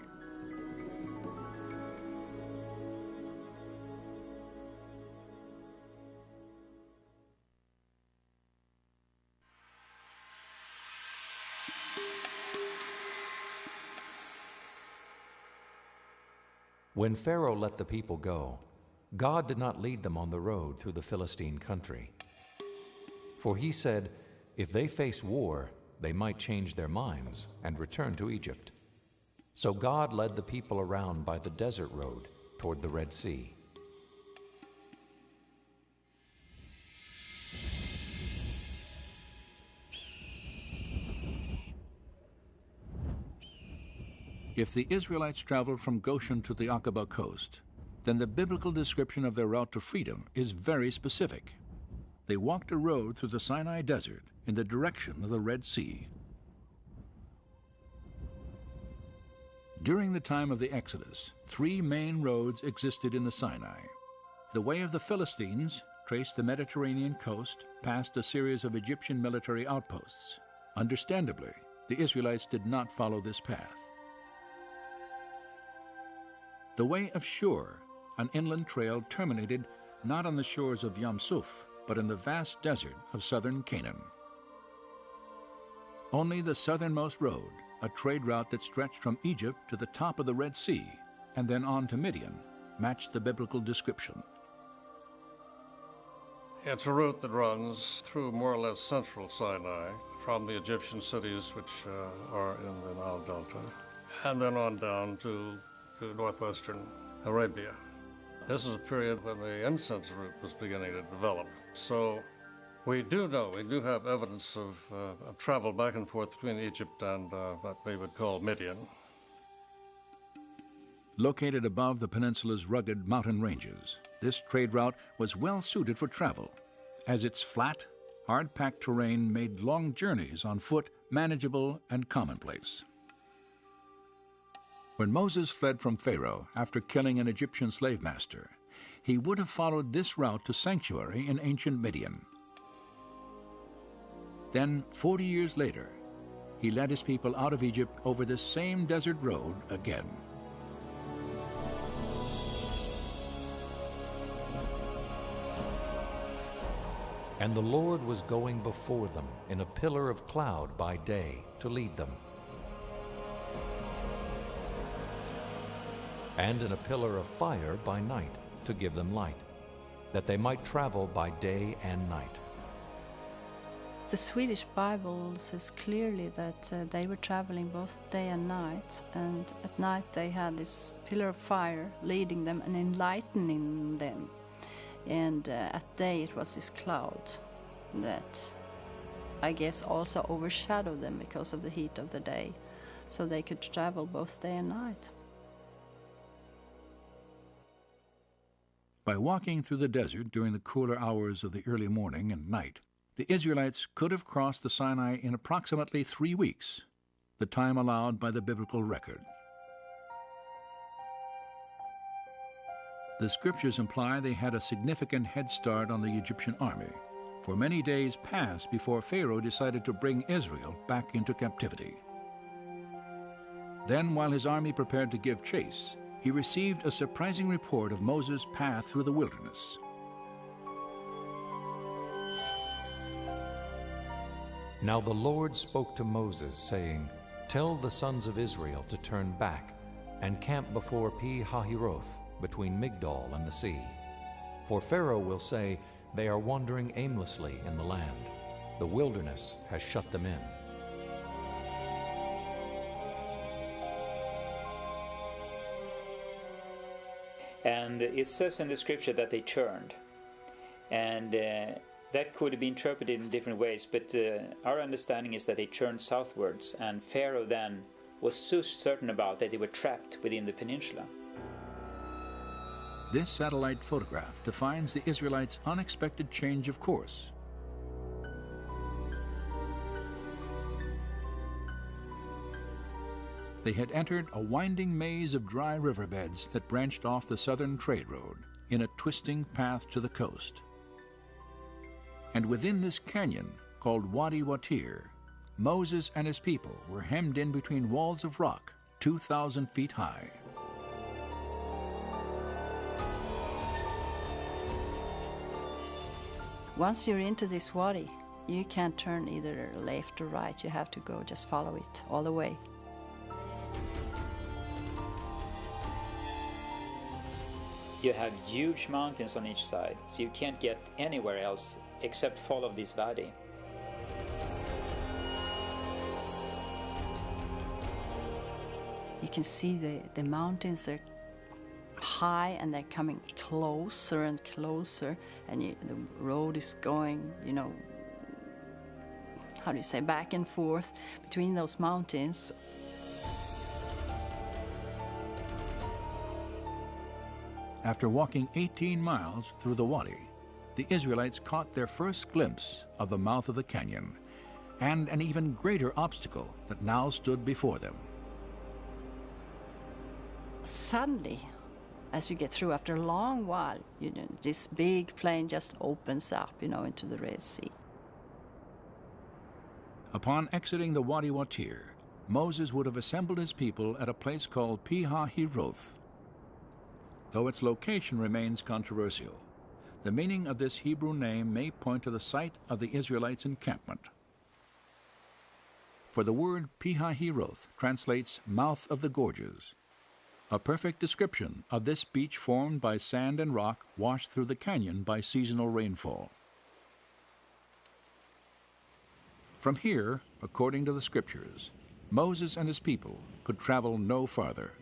When Pharaoh let the people go, God did not lead them on the road through the Philistine country. For he said, if they face war, they might change their minds and return to Egypt. So God led the people around by the desert road toward the Red Sea. If the Israelites traveled from Goshen to the Aqaba coast, then the biblical description of their route to freedom is very specific. They walked a road through the Sinai Desert in the direction of the Red Sea. During the time of the Exodus, 3 main roads existed in the Sinai. The way of the Philistines traced the Mediterranean coast past a series of Egyptian military outposts. Understandably, the Israelites did not follow this path. The way of Shur, an inland trail, terminated not on the shores of Yam Suf, but in the vast desert of southern Canaan. Only the southernmost road, a trade route that stretched from Egypt to the top of the Red Sea and then on to Midian, matched the biblical description. It's a route that runs through more or less central Sinai from the Egyptian cities which are in the Nile Delta, and then on down to northwestern Arabia. This is a period when the incense route was beginning to develop. So we do have evidence of travel back and forth between Egypt and what we would call Midian. Located above the peninsula's rugged mountain ranges, this trade route was well suited for travel, as its flat, hard-packed terrain made long journeys on foot manageable and commonplace. When Moses fled from Pharaoh after killing an Egyptian slave master, he would have followed this route to sanctuary in ancient Midian. Then, 40 years later, he led his people out of Egypt over this same desert road again. And the Lord was going before them in a pillar of cloud by day to lead them, and in a pillar of fire by night to give them light, that they might travel by day and night. The Swedish Bible says clearly that they were traveling both day and night, and at night they had this pillar of fire leading them and enlightening them, and at day it was this cloud that I guess also overshadowed them because of the heat of the day, so they could travel both day and night. By walking through the desert during the cooler hours of the early morning and night, the Israelites could have crossed the Sinai in approximately 3 weeks, the time allowed by the biblical record. The scriptures imply they had a significant head start on the Egyptian army, for many days passed before Pharaoh decided to bring Israel back into captivity. Then, while his army prepared to give chase, he received a surprising report of Moses' path through the wilderness. Now the Lord spoke to Moses, saying, "Tell the sons of Israel to turn back and camp before Pi-hahiroth, between Migdol and the sea. For Pharaoh will say, they are wandering aimlessly in the land. The wilderness has shut them in." And it says in the scripture that they turned, and that could be interpreted in different ways, but our understanding is that they turned southwards, and Pharaoh then was so certain about that they were trapped within the peninsula. This satellite photograph defines the Israelites' unexpected change of course. They had entered a winding maze of dry riverbeds that branched off the southern trade road in a twisting path to the coast. And within this canyon, called Wadi Watir, Moses and his people were hemmed in between walls of rock 2,000 feet high. Once you're into this wadi, you can't turn either left or right. You have to go, just follow it all the way. You have huge mountains on each side, so you can't get anywhere else except follow this valley. You can see the mountains are high and they're coming closer and closer, and the road is going, how do you say, back and forth between those mountains. After walking 18 miles through the wadi, the Israelites caught their first glimpse of the mouth of the canyon and an even greater obstacle that now stood before them. Suddenly, as you get through, after a long while, this big plain just opens up, into the Red Sea. Upon exiting the Wadi Watir, Moses would have assembled his people at a place called Pi-hahiroth. Though its location remains controversial, the meaning of this Hebrew name may point to the site of the Israelites' encampment. For the word Pi-hahiroth translates mouth of the gorges, a perfect description of this beach formed by sand and rock washed through the canyon by seasonal rainfall. From here, according to the scriptures, Moses and his people could travel no farther.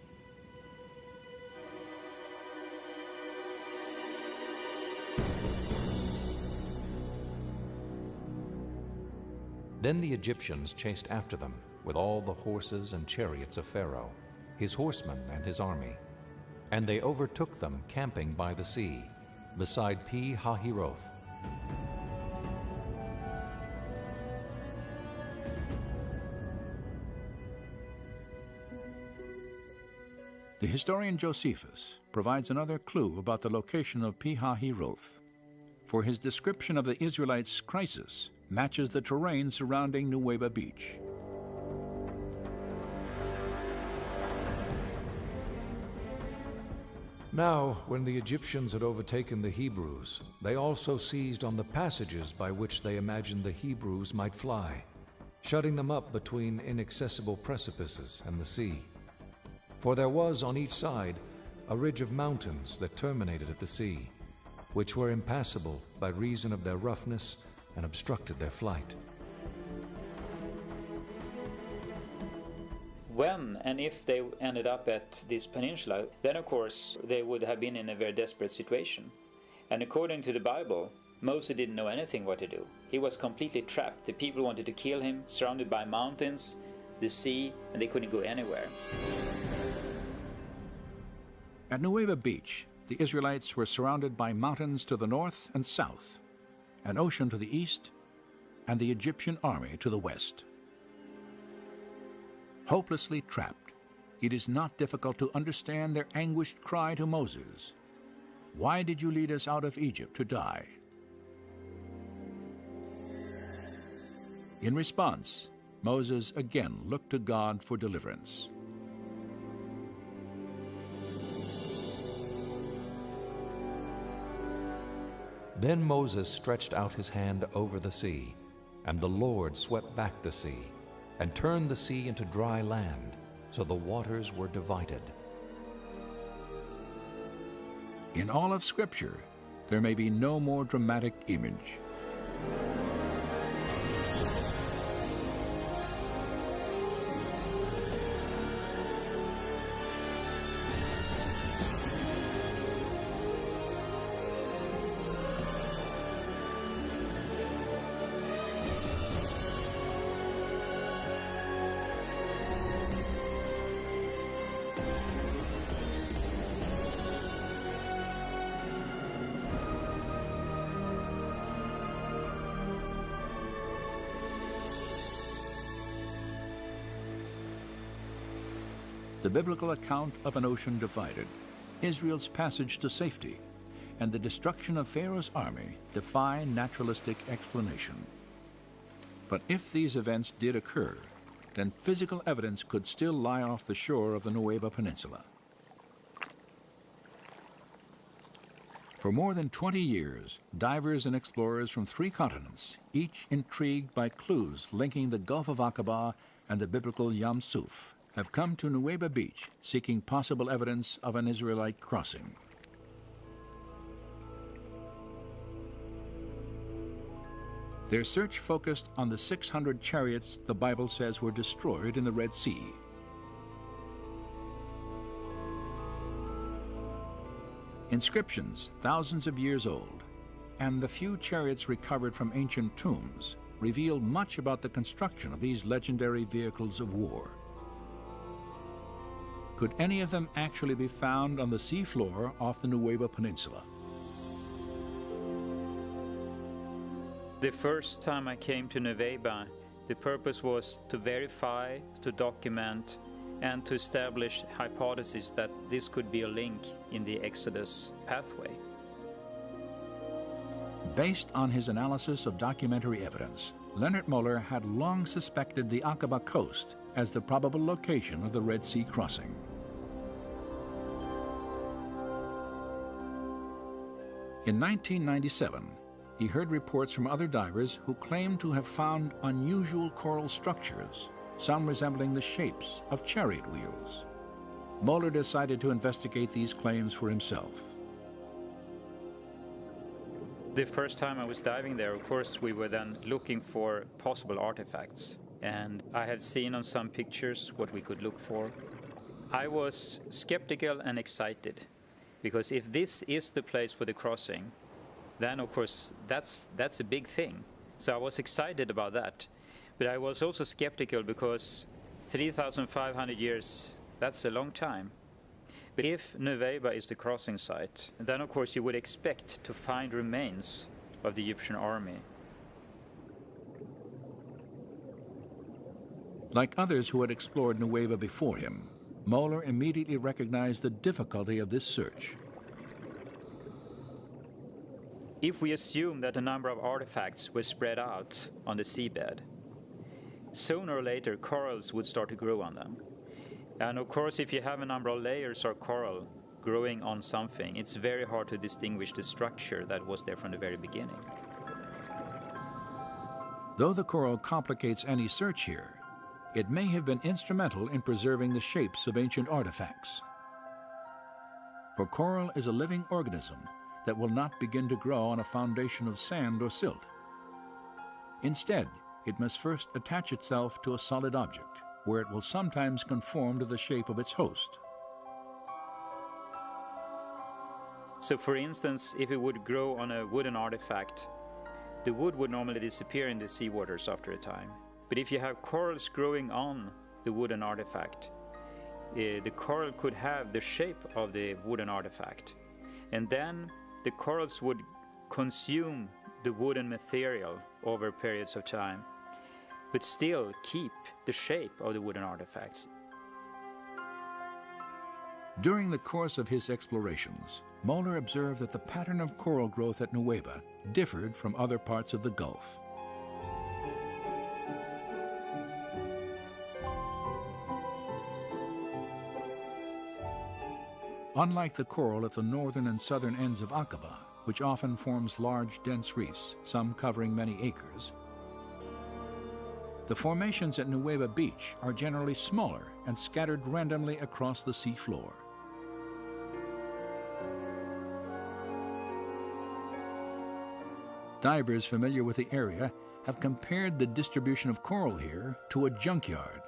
Then the Egyptians chased after them with all the horses and chariots of Pharaoh, his horsemen and his army. And they overtook them camping by the sea, beside Pi-hahiroth. The historian Josephus provides another clue about the location of Pi-hahiroth, for his description of the Israelites' crisis matches the terrain surrounding Nuweiba Beach. Now, when the Egyptians had overtaken the Hebrews, they also seized on the passages by which they imagined the Hebrews might fly, shutting them up between inaccessible precipices and the sea. For there was on each side a ridge of mountains that terminated at the sea, which were impassable by reason of their roughness and obstructed their flight. When and if they ended up at this peninsula, then of course they would have been in a very desperate situation. And according to the Bible, Moses didn't know anything what to do. He was completely trapped. The people wanted to kill him, surrounded by mountains, the sea, and they couldn't go anywhere. At Nuweiba Beach, the Israelites were surrounded by mountains to the north and south, an ocean to the east, and the Egyptian army to the west. Hopelessly trapped, it is not difficult to understand their anguished cry to Moses, "Why did you lead us out of Egypt to die?" In response, Moses again looked to God for deliverance. Then Moses stretched out his hand over the sea, and the Lord swept back the sea, and turned the sea into dry land, so the waters were divided. In all of Scripture, there may be no more dramatic image. biblical account of an ocean divided, Israel's passage to safety, and the destruction of Pharaoh's army defy naturalistic explanation. But if these events did occur, then physical evidence could still lie off the shore of the Nueva Peninsula. For more than 20 years, divers and explorers from 3 continents, each intrigued by clues linking the Gulf of Aqaba and the biblical Yam Suf, have come to Nuweiba Beach seeking possible evidence of an Israelite crossing. Their search focused on the 600 chariots the Bible says were destroyed in the Red Sea. Inscriptions thousands of years old, and the few chariots recovered from ancient tombs reveal much about the construction of these legendary vehicles of war. Could any of them actually be found on the seafloor off the Nuweiba Peninsula? The first time I came to Nuweiba, the purpose was to verify, to document, and to establish hypotheses that this could be a link in the Exodus pathway. Based on his analysis of documentary evidence, Leonard Moeller had long suspected the Aqaba coast as the probable location of the Red Sea crossing. In 1997, he heard reports from other divers who claimed to have found unusual coral structures, some resembling the shapes of chariot wheels. Moeller decided to investigate these claims for himself. The first time I was diving there, of course, we were then looking for possible artifacts. And I had seen on some pictures what we could look for. I was skeptical and excited, because if this is the place for the crossing, then of course that's a big thing. So I was excited about that. But I was also skeptical because 3,500 years, that's a long time. But if Nuweiba is the crossing site, then of course you would expect to find remains of the Egyptian army. Like others who had explored Nuweiba before him, Moeller immediately recognized the difficulty of this search. If we assume that a number of artifacts were spread out on the seabed, sooner or later corals would start to grow on them. And of course, if you have a number of layers of coral growing on something, it's very hard to distinguish the structure that was there from the very beginning. Though the coral complicates any search here, it may have been instrumental in preserving the shapes of ancient artifacts. For coral is a living organism that will not begin to grow on a foundation of sand or silt. Instead, it must first attach itself to a solid object, where it will sometimes conform to the shape of its host. So for instance, if it would grow on a wooden artifact, the wood would normally disappear in the seawaters after a time. But if you have corals growing on the wooden artifact, the coral could have the shape of the wooden artifact. And then the corals would consume the wooden material over periods of time, but still keep the shape of the wooden artifacts. During the course of his explorations, Moeller observed that the pattern of coral growth at Nuweiba differed from other parts of the Gulf. Unlike the coral at the northern and southern ends of Aqaba, which often forms large, dense reefs, some covering many acres, the formations at Nuweiba Beach are generally smaller and scattered randomly across the sea floor. Divers familiar with the area have compared the distribution of coral here to a junkyard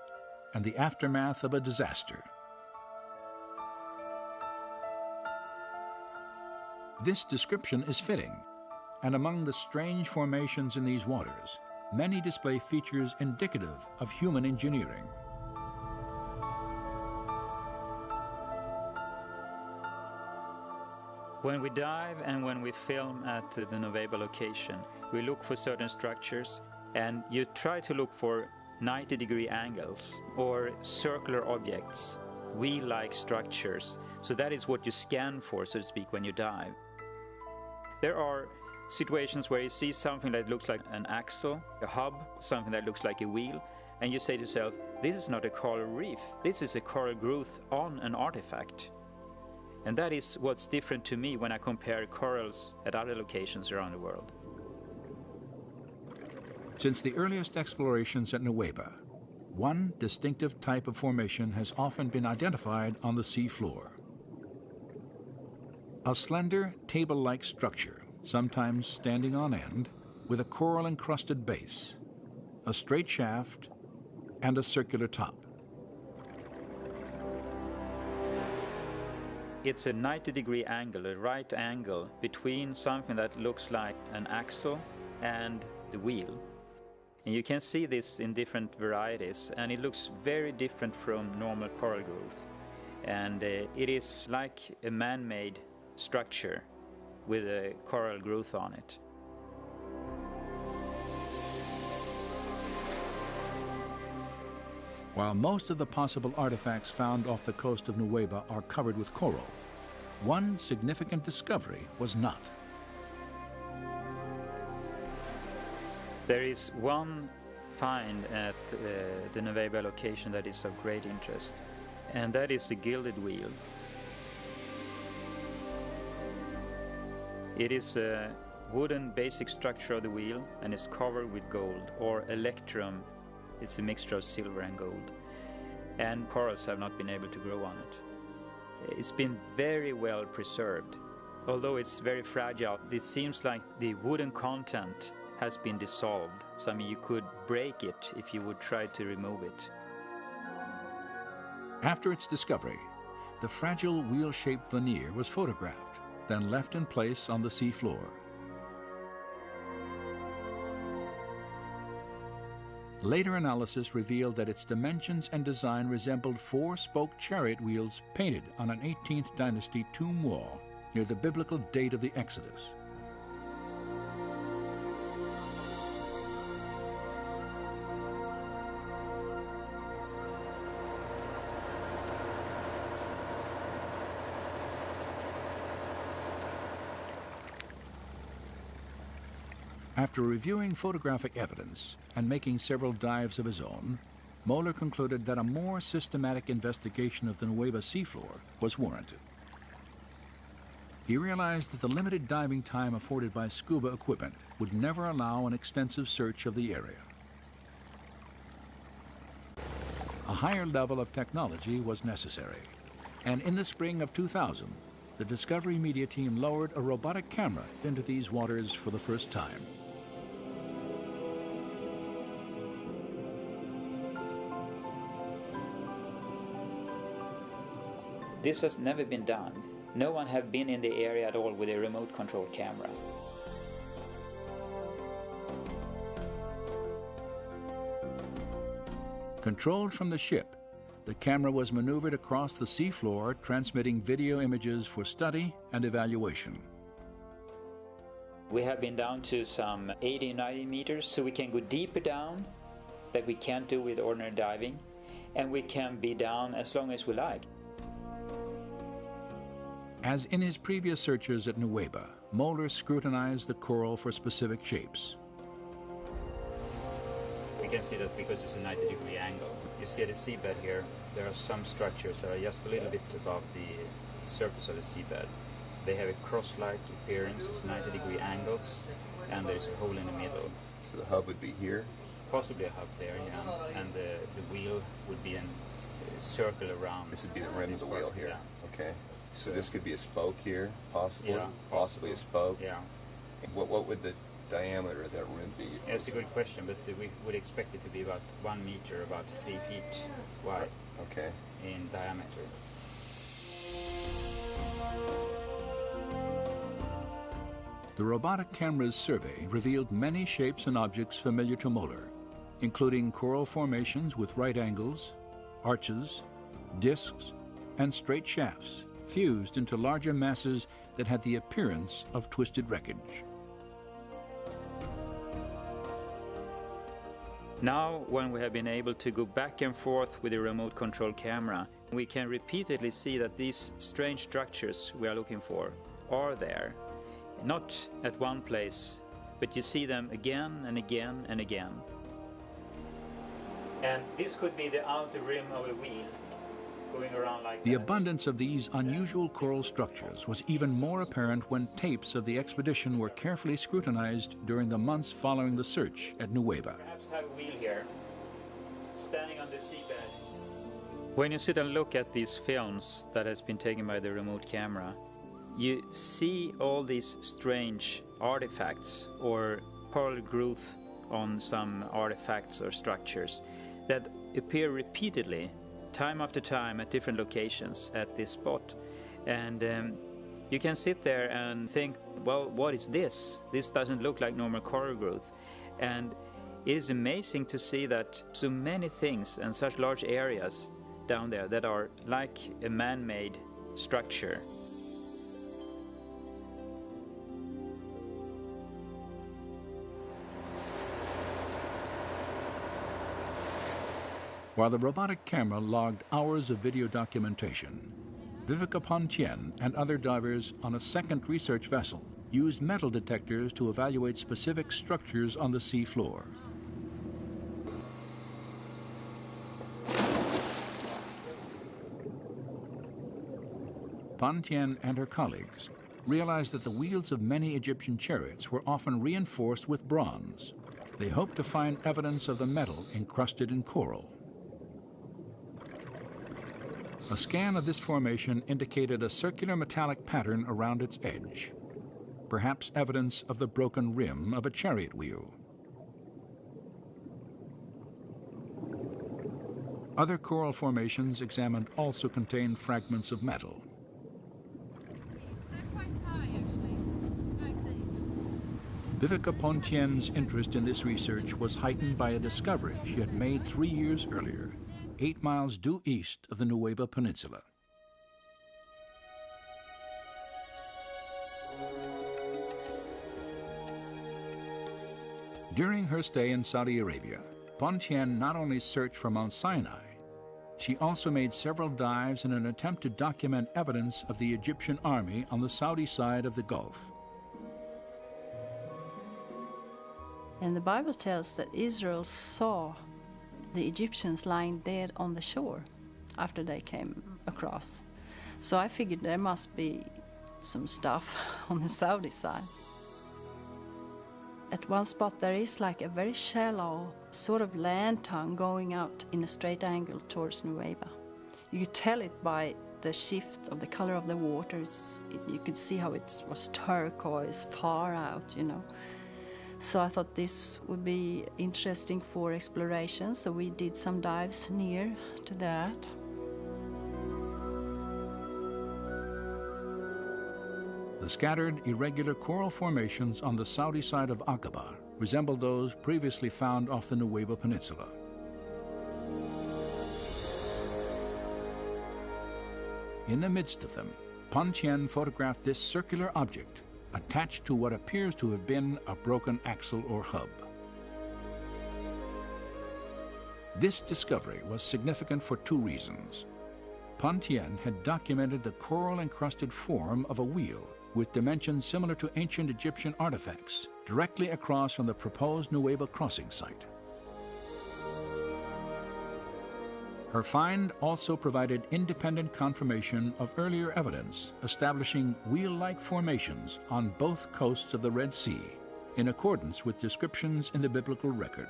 and the aftermath of a disaster. This description is fitting, and among the strange formations in these waters, many display features indicative of human engineering. When we dive and when we film at the Nuweiba location, we look for certain structures, and you try to look for 90-degree angles or circular objects wheel-like structures. So that is what you scan for, so to speak, when you dive. There are situations where you see something that looks like an axle, a hub, something that looks like a wheel, and you say to yourself, this is not a coral reef, this is a coral growth on an artifact. And that is what's different to me when I compare corals at other locations around the world. Since the earliest explorations at Nuweiba, one distinctive type of formation has often been identified on the sea floor. A slender, table-like structure, sometimes standing on end, with a coral-encrusted base, a straight shaft, and a circular top. It's a 90-degree angle, a right angle, between something that looks like an axle and the wheel. And you can see this in different varieties, and it looks very different from normal coral growth. And it is like a man-made structure with a coral growth on it. While most of the possible artifacts found off the coast of Nuweiba are covered with coral, one significant discovery was not. There is one find at the Nuweiba location that is of great interest, and that is the gilded wheel. It is a wooden basic structure of the wheel, and it's covered with gold, or electrum. It's a mixture of silver and gold, and corals have not been able to grow on it. It's been very well preserved. Although it's very fragile, it seems like the wooden content has been dissolved. So I mean, you could break it if you would try to remove it. After its discovery, the fragile wheel-shaped veneer was photographed, then left in place on the sea floor. Later analysis revealed that its dimensions and design resembled four-spoke chariot wheels painted on an 18th dynasty tomb wall near the biblical date of the Exodus. After reviewing photographic evidence and making several dives of his own, Moeller concluded that a more systematic investigation of the Nuweiba seafloor was warranted. He realized that the limited diving time afforded by scuba equipment would never allow an extensive search of the area. A higher level of technology was necessary, and in the spring of 2000, the Discovery Media team lowered a robotic camera into these waters for the first time. This has never been done. No one have been in the area at all with a remote control camera. Controlled from the ship, the camera was maneuvered across the seafloor, transmitting video images for study and evaluation. We have been down to some 80-90 meters, so we can go deeper down that we can't do with ordinary diving, and we can be down as long as we like. As in his previous searches at Nuweiba, Moeller scrutinized the coral for specific shapes. We can see that because it's a 90-degree angle. You see the seabed here, there are some structures that are just a little bit above the surface of the seabed. They have a cross-like appearance, it's 90-degree angles, and there's a hole in the middle. So the hub would be here? Possibly a hub there, yeah. And the wheel would be a circle around. This would be the rim of the wheel here? Yeah. Okay. So this could be a spoke here, possibly? Yeah, possibly a spoke? Yeah. What would the diameter of that rim be? That's a good question, but we would expect it to be about 1 meter, about 3 feet wide. Okay. In diameter. The robotic camera's survey revealed many shapes and objects familiar to Moeller, including coral formations with right angles, arches, discs, and straight shafts fused into larger masses that had the appearance of twisted wreckage. Now, when we have been able to go back and forth with a remote control camera, We can repeatedly see that these strange structures we are looking for are there, not at one place, but you see them again and again and again. And this could be the outer rim of a wheel going around like that. The abundance of these unusual coral structures was even more apparent when tapes of the expedition were carefully scrutinized during the months following the search at Nueva. Perhaps have a wheel here, standing on the seabed. When you sit and look at these films that has been taken by the remote camera, you see all these strange artifacts or coral growth on some artifacts or structures that appear repeatedly, time after time, at different locations at this spot. And you can sit there and think, well, what is this? This doesn't look like normal coral growth. And it is amazing to see that so many things and such large areas down there that are like a man-made structure. While the robotic camera logged hours of video documentation, Viveka Pontien and other divers on a second research vessel used metal detectors to evaluate specific structures on the sea floor. Pontien and her colleagues realized that the wheels of many Egyptian chariots were often reinforced with bronze. They hoped to find evidence of the metal encrusted in coral. A scan of this formation indicated a circular metallic pattern around its edge, perhaps evidence of the broken rim of a chariot wheel. Other coral formations examined also contained fragments of metal. Viveka Pontien's interest in this research was heightened by a discovery she had made 3 years earlier, 8 miles due east of the Nueva Peninsula. During her stay in Saudi Arabia, Pontien not only searched for Mount Sinai, she also made several dives in an attempt to document evidence of the Egyptian army on the Saudi side of the Gulf. And the Bible tells that Israel saw the Egyptians lying dead on the shore after they came across. So I figured there must be some stuff on the Saudi side. At one spot there is like a very shallow sort of land tongue going out in a straight angle towards Nueva. You could tell it by the shift of the color of the water. You could see how it was turquoise far out, you know. So I thought this would be interesting for exploration, so we did some dives near to that. The scattered, irregular coral formations on the Saudi side of Aqaba resemble those previously found off the Nueva Peninsula. In the midst of them, Pontien photographed this circular object attached to what appears to have been a broken axle or hub. This discovery was significant for 2 reasons. Pontien had documented the coral-encrusted form of a wheel with dimensions similar to ancient Egyptian artifacts directly across from the proposed Nueva crossing site. Her find also provided independent confirmation of earlier evidence establishing wheel-like formations on both coasts of the Red Sea, in accordance with descriptions in the biblical record.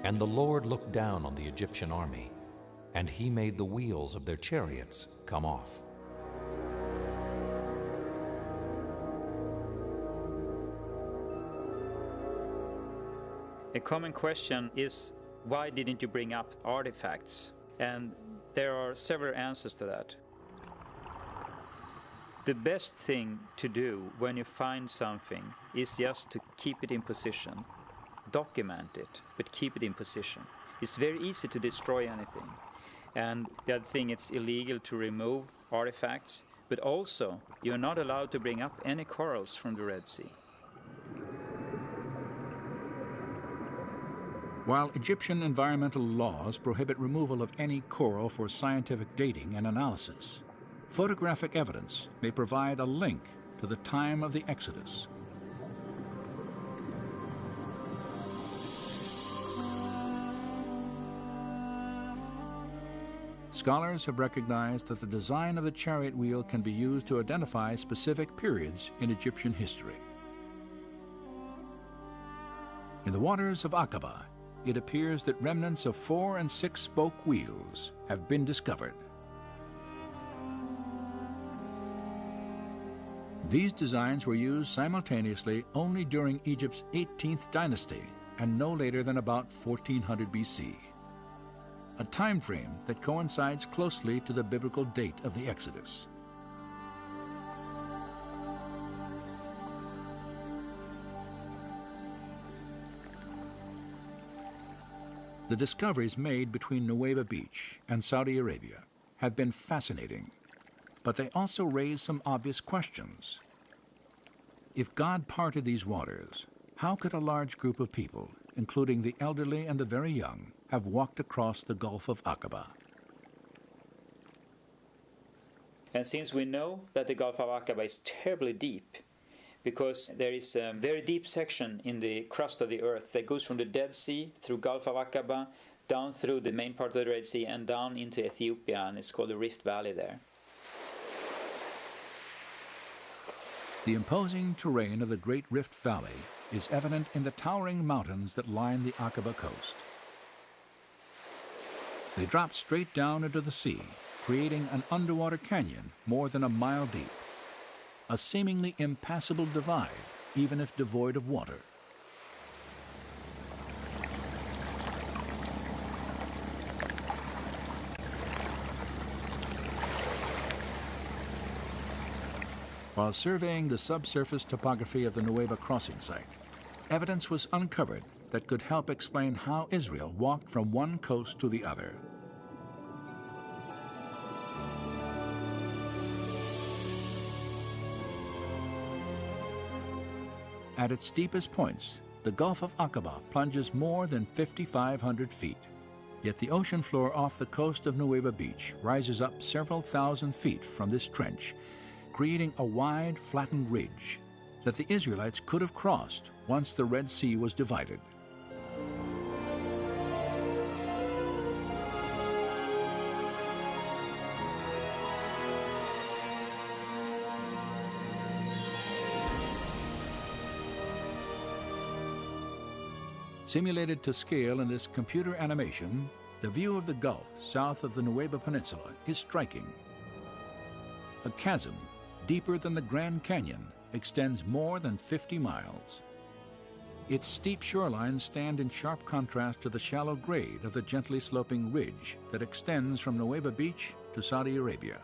And the Lord looked down on the Egyptian army, and he made the wheels of their chariots come off. A common question is, why didn't you bring up artifacts? And there are several answers to that. The best thing to do when you find something is just to keep it in position. Document it, but keep it in position. It's very easy to destroy anything. And the other thing, it's illegal to remove artifacts, but also you're not allowed to bring up any corals from the Red Sea. While Egyptian environmental laws prohibit removal of any coral for scientific dating and analysis, photographic evidence may provide a link to the time of the Exodus. Scholars have recognized that the design of the chariot wheel can be used to identify specific periods in Egyptian history. In the waters of Aqaba, it appears that remnants of 4- and 6-spoke wheels have been discovered. These designs were used simultaneously only during Egypt's 18th dynasty and no later than about 1400 BC, a time frame that coincides closely to the biblical date of the Exodus. The discoveries made between Nuweiba Beach and Saudi Arabia have been fascinating, but they also raise some obvious questions. If God parted these waters, how could a large group of people, including the elderly and the very young, have walked across the Gulf of Aqaba? And since we know that the Gulf of Aqaba is terribly deep, because there is a very deep section in the crust of the earth that goes from the Dead Sea through Gulf of Aqaba, down through the main part of the Red Sea and down into Ethiopia, and it's called the Rift Valley there. The imposing terrain of the Great Rift Valley is evident in the towering mountains that line the Aqaba coast. They drop straight down into the sea, creating an underwater canyon more than a mile deep, a seemingly impassable divide, even if devoid of water. While surveying the subsurface topography of the Nuweiba crossing site, evidence was uncovered that could help explain how Israel walked from one coast to the other. At its steepest points, the Gulf of Aqaba plunges more than 5,500 feet. Yet the ocean floor off the coast of Nuweiba Beach rises up several thousand feet from this trench, creating a wide, flattened ridge that the Israelites could have crossed once the Red Sea was divided. Simulated to scale in this computer animation, the view of the Gulf south of the Nuweiba Peninsula is striking. A chasm, deeper than the Grand Canyon, extends more than 50 miles. Its steep shorelines stand in sharp contrast to the shallow grade of the gently sloping ridge that extends from Nuweiba Beach to Saudi Arabia.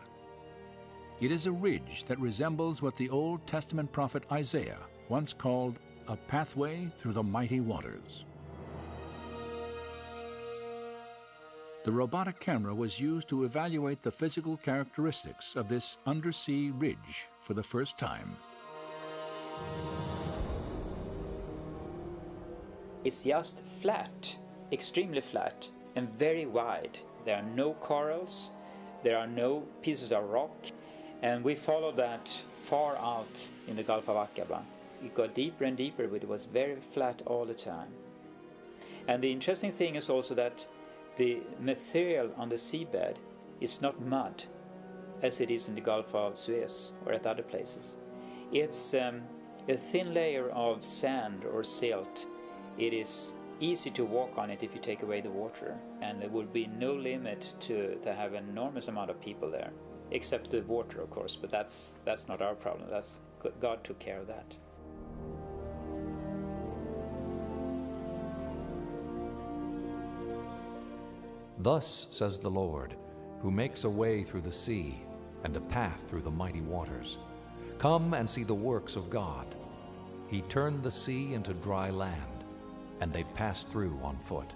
It is a ridge that resembles what the Old Testament prophet Isaiah once called a pathway through the mighty waters. The robotic camera was used to evaluate the physical characteristics of this undersea ridge for the first time. It's just flat, extremely flat, and very wide. There are no corals, there are no pieces of rock, and we followed that far out in the Gulf of Aqaba. It got deeper and deeper, but it was very flat all the time. And the interesting thing is also that the material on the seabed is not mud, as it is in the Gulf of Suez or at other places. It's a thin layer of sand or silt. It is easy to walk on it if you take away the water, and there would be no limit to have an enormous amount of people there, except the water, of course, but that's not our problem. That's God took care of that. Thus says the Lord, who makes a way through the sea and a path through the mighty waters. Come and see the works of God. He turned the sea into dry land, and they passed through on foot.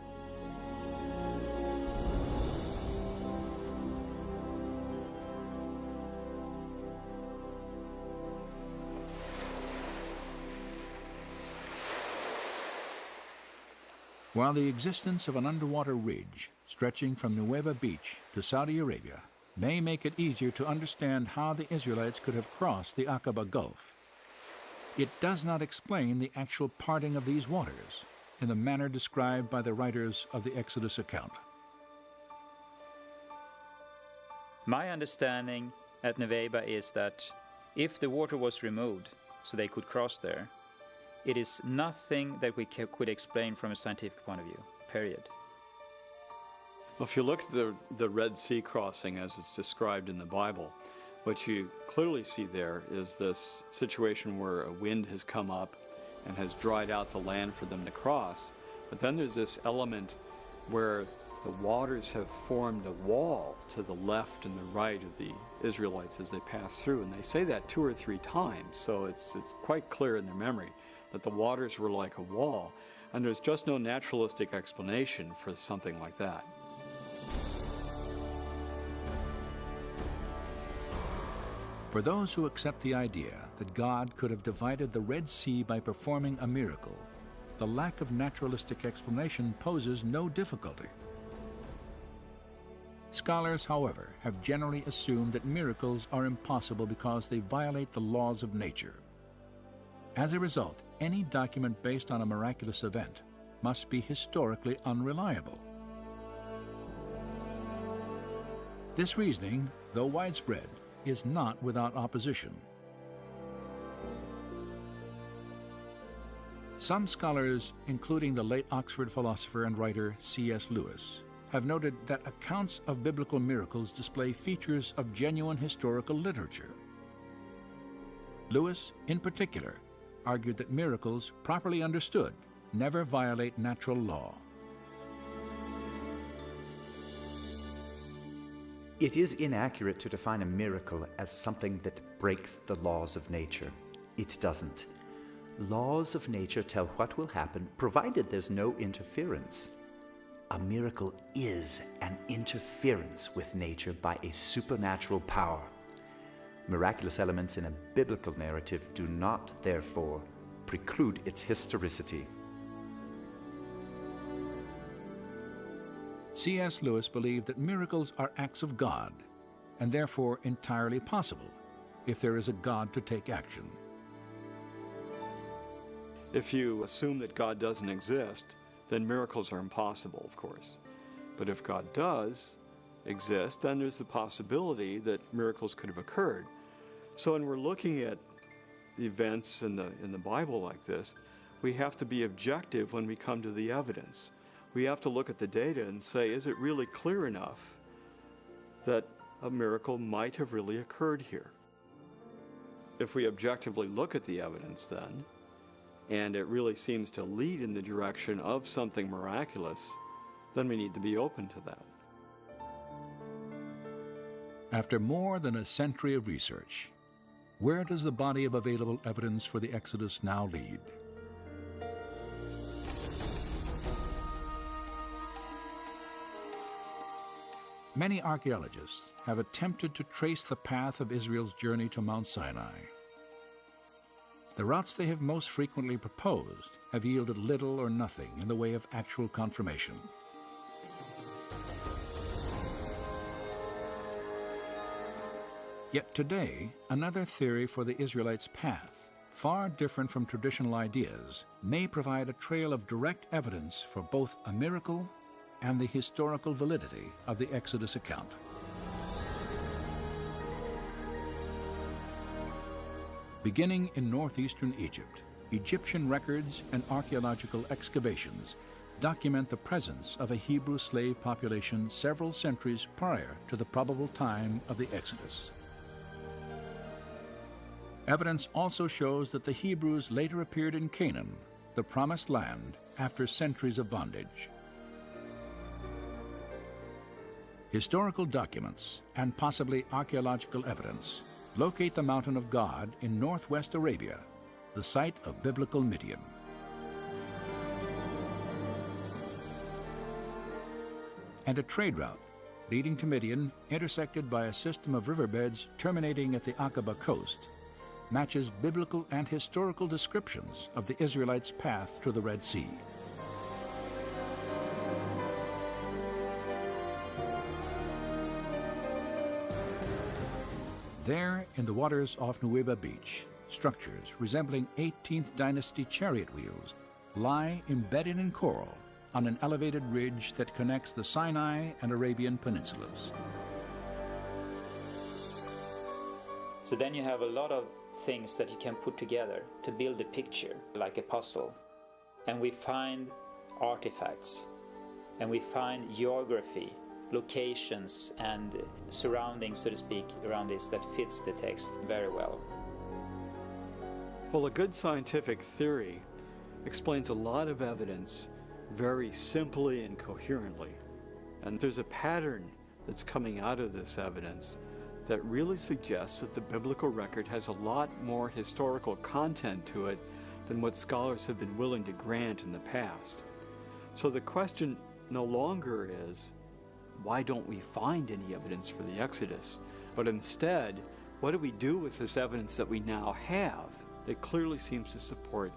While the existence of an underwater ridge stretching from Nueva Beach to Saudi Arabia may make it easier to understand how the Israelites could have crossed the Aqaba Gulf, it does not explain the actual parting of these waters in the manner described by the writers of the Exodus account. My understanding at Nuweiba is that if the water was removed so they could cross there, it is nothing that we could explain from a scientific point of view, period. Well, if you look at the Red Sea crossing as it's described in the Bible, what you clearly see there is this situation where a wind has come up and has dried out the land for them to cross. But then there's this element where the waters have formed a wall to the left and the right of the Israelites as they pass through. And they say that 2 or 3 times, so it's quite clear in their memory that the waters were like a wall. And there's just no naturalistic explanation for something like that. For those who accept the idea that God could have divided the Red Sea by performing a miracle, the lack of naturalistic explanation poses no difficulty. Scholars, however, have generally assumed that miracles are impossible because they violate the laws of nature. As a result, any document based on a miraculous event must be historically unreliable. This reasoning, though widespread, is not without opposition. Some scholars, including the late Oxford philosopher and writer C.S. Lewis, have noted that accounts of biblical miracles display features of genuine historical literature. Lewis, in particular, argued that miracles, properly understood, never violate natural law. It is inaccurate to define a miracle as something that breaks the laws of nature. It doesn't. Laws of nature tell what will happen, provided there's no interference. A miracle is an interference with nature by a supernatural power. Miraculous elements in a biblical narrative do not, therefore, preclude its historicity. C.S. Lewis believed that miracles are acts of God, and therefore entirely possible if there is a God to take action. If you assume that God doesn't exist, then miracles are impossible, of course. But if God does exist, then there's the possibility that miracles could have occurred. So when we're looking at events in the Bible like this, we have to be objective when we come to the evidence. We have to look at the data and say, is it really clear enough that a miracle might have really occurred here? If we objectively look at the evidence then, and it really seems to lead in the direction of something miraculous, then we need to be open to that. After more than a century of research, where does the body of available evidence for the Exodus now lead? Many archaeologists have attempted to trace the path of Israel's journey to Mount Sinai. The routes they have most frequently proposed have yielded little or nothing in the way of actual confirmation. Yet today, another theory for the Israelites' path, far different from traditional ideas, may provide a trail of direct evidence for both a miracle and the historical validity of the Exodus account. Beginning in northeastern Egypt, Egyptian records and archaeological excavations document the presence of a Hebrew slave population several centuries prior to the probable time of the Exodus. Evidence also shows that the Hebrews later appeared in Canaan, the promised land, after centuries of bondage. Historical documents and possibly archaeological evidence locate the Mountain of God in northwest Arabia, the site of biblical Midian. And a trade route leading to Midian, intersected by a system of riverbeds terminating at the Aqaba coast, matches biblical and historical descriptions of the Israelites' path to the Red Sea. There, in the waters off Nuweiba Beach, structures resembling 18th dynasty chariot wheels lie embedded in coral on an elevated ridge that connects the Sinai and Arabian peninsulas. So then you have a lot of things that you can put together to build a picture, like a puzzle. And we find artifacts, and we find geography, locations and surroundings, so to speak, around this that fits the text very well. Well, a good scientific theory explains a lot of evidence very simply and coherently. And there's a pattern that's coming out of this evidence that really suggests that the biblical record has a lot more historical content to it than what scholars have been willing to grant in the past. So the question no longer is, why don't we find any evidence for the Exodus? But instead, what do we do with this evidence that we now have that clearly seems to support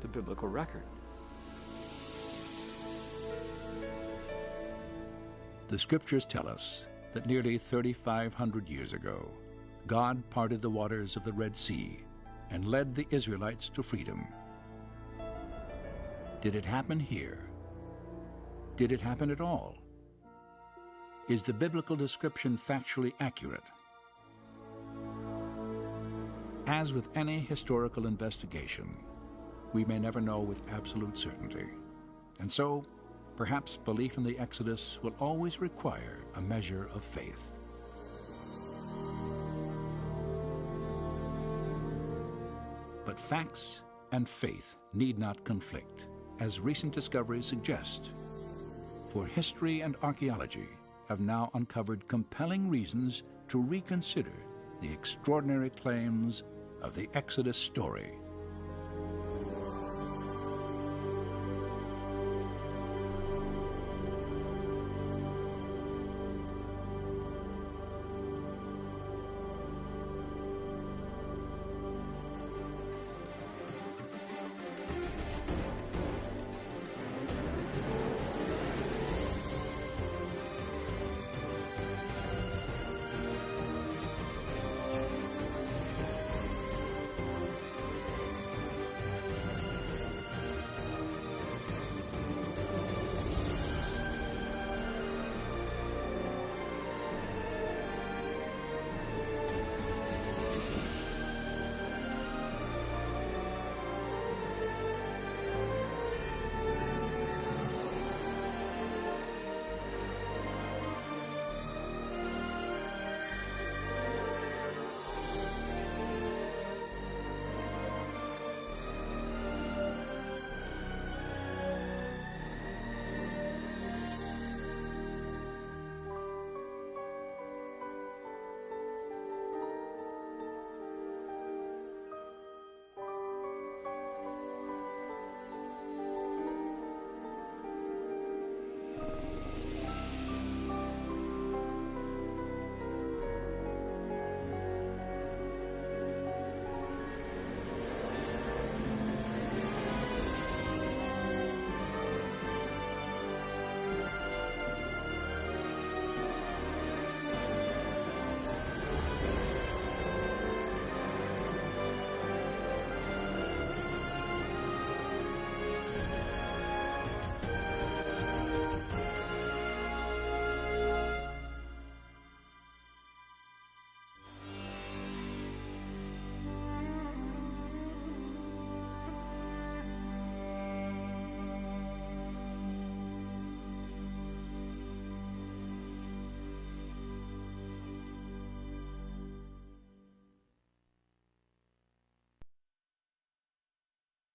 the biblical record? The scriptures tell us that nearly 3,500 years ago, God parted the waters of the Red Sea and led the Israelites to freedom. Did it happen here? Did it happen at all? Is the biblical description factually accurate? As with any historical investigation, we may never know with absolute certainty. And so, perhaps belief in the Exodus will always require a measure of faith. But facts and faith need not conflict, as recent discoveries suggest. For history and archaeology have now uncovered compelling reasons to reconsider the extraordinary claims of the Exodus story.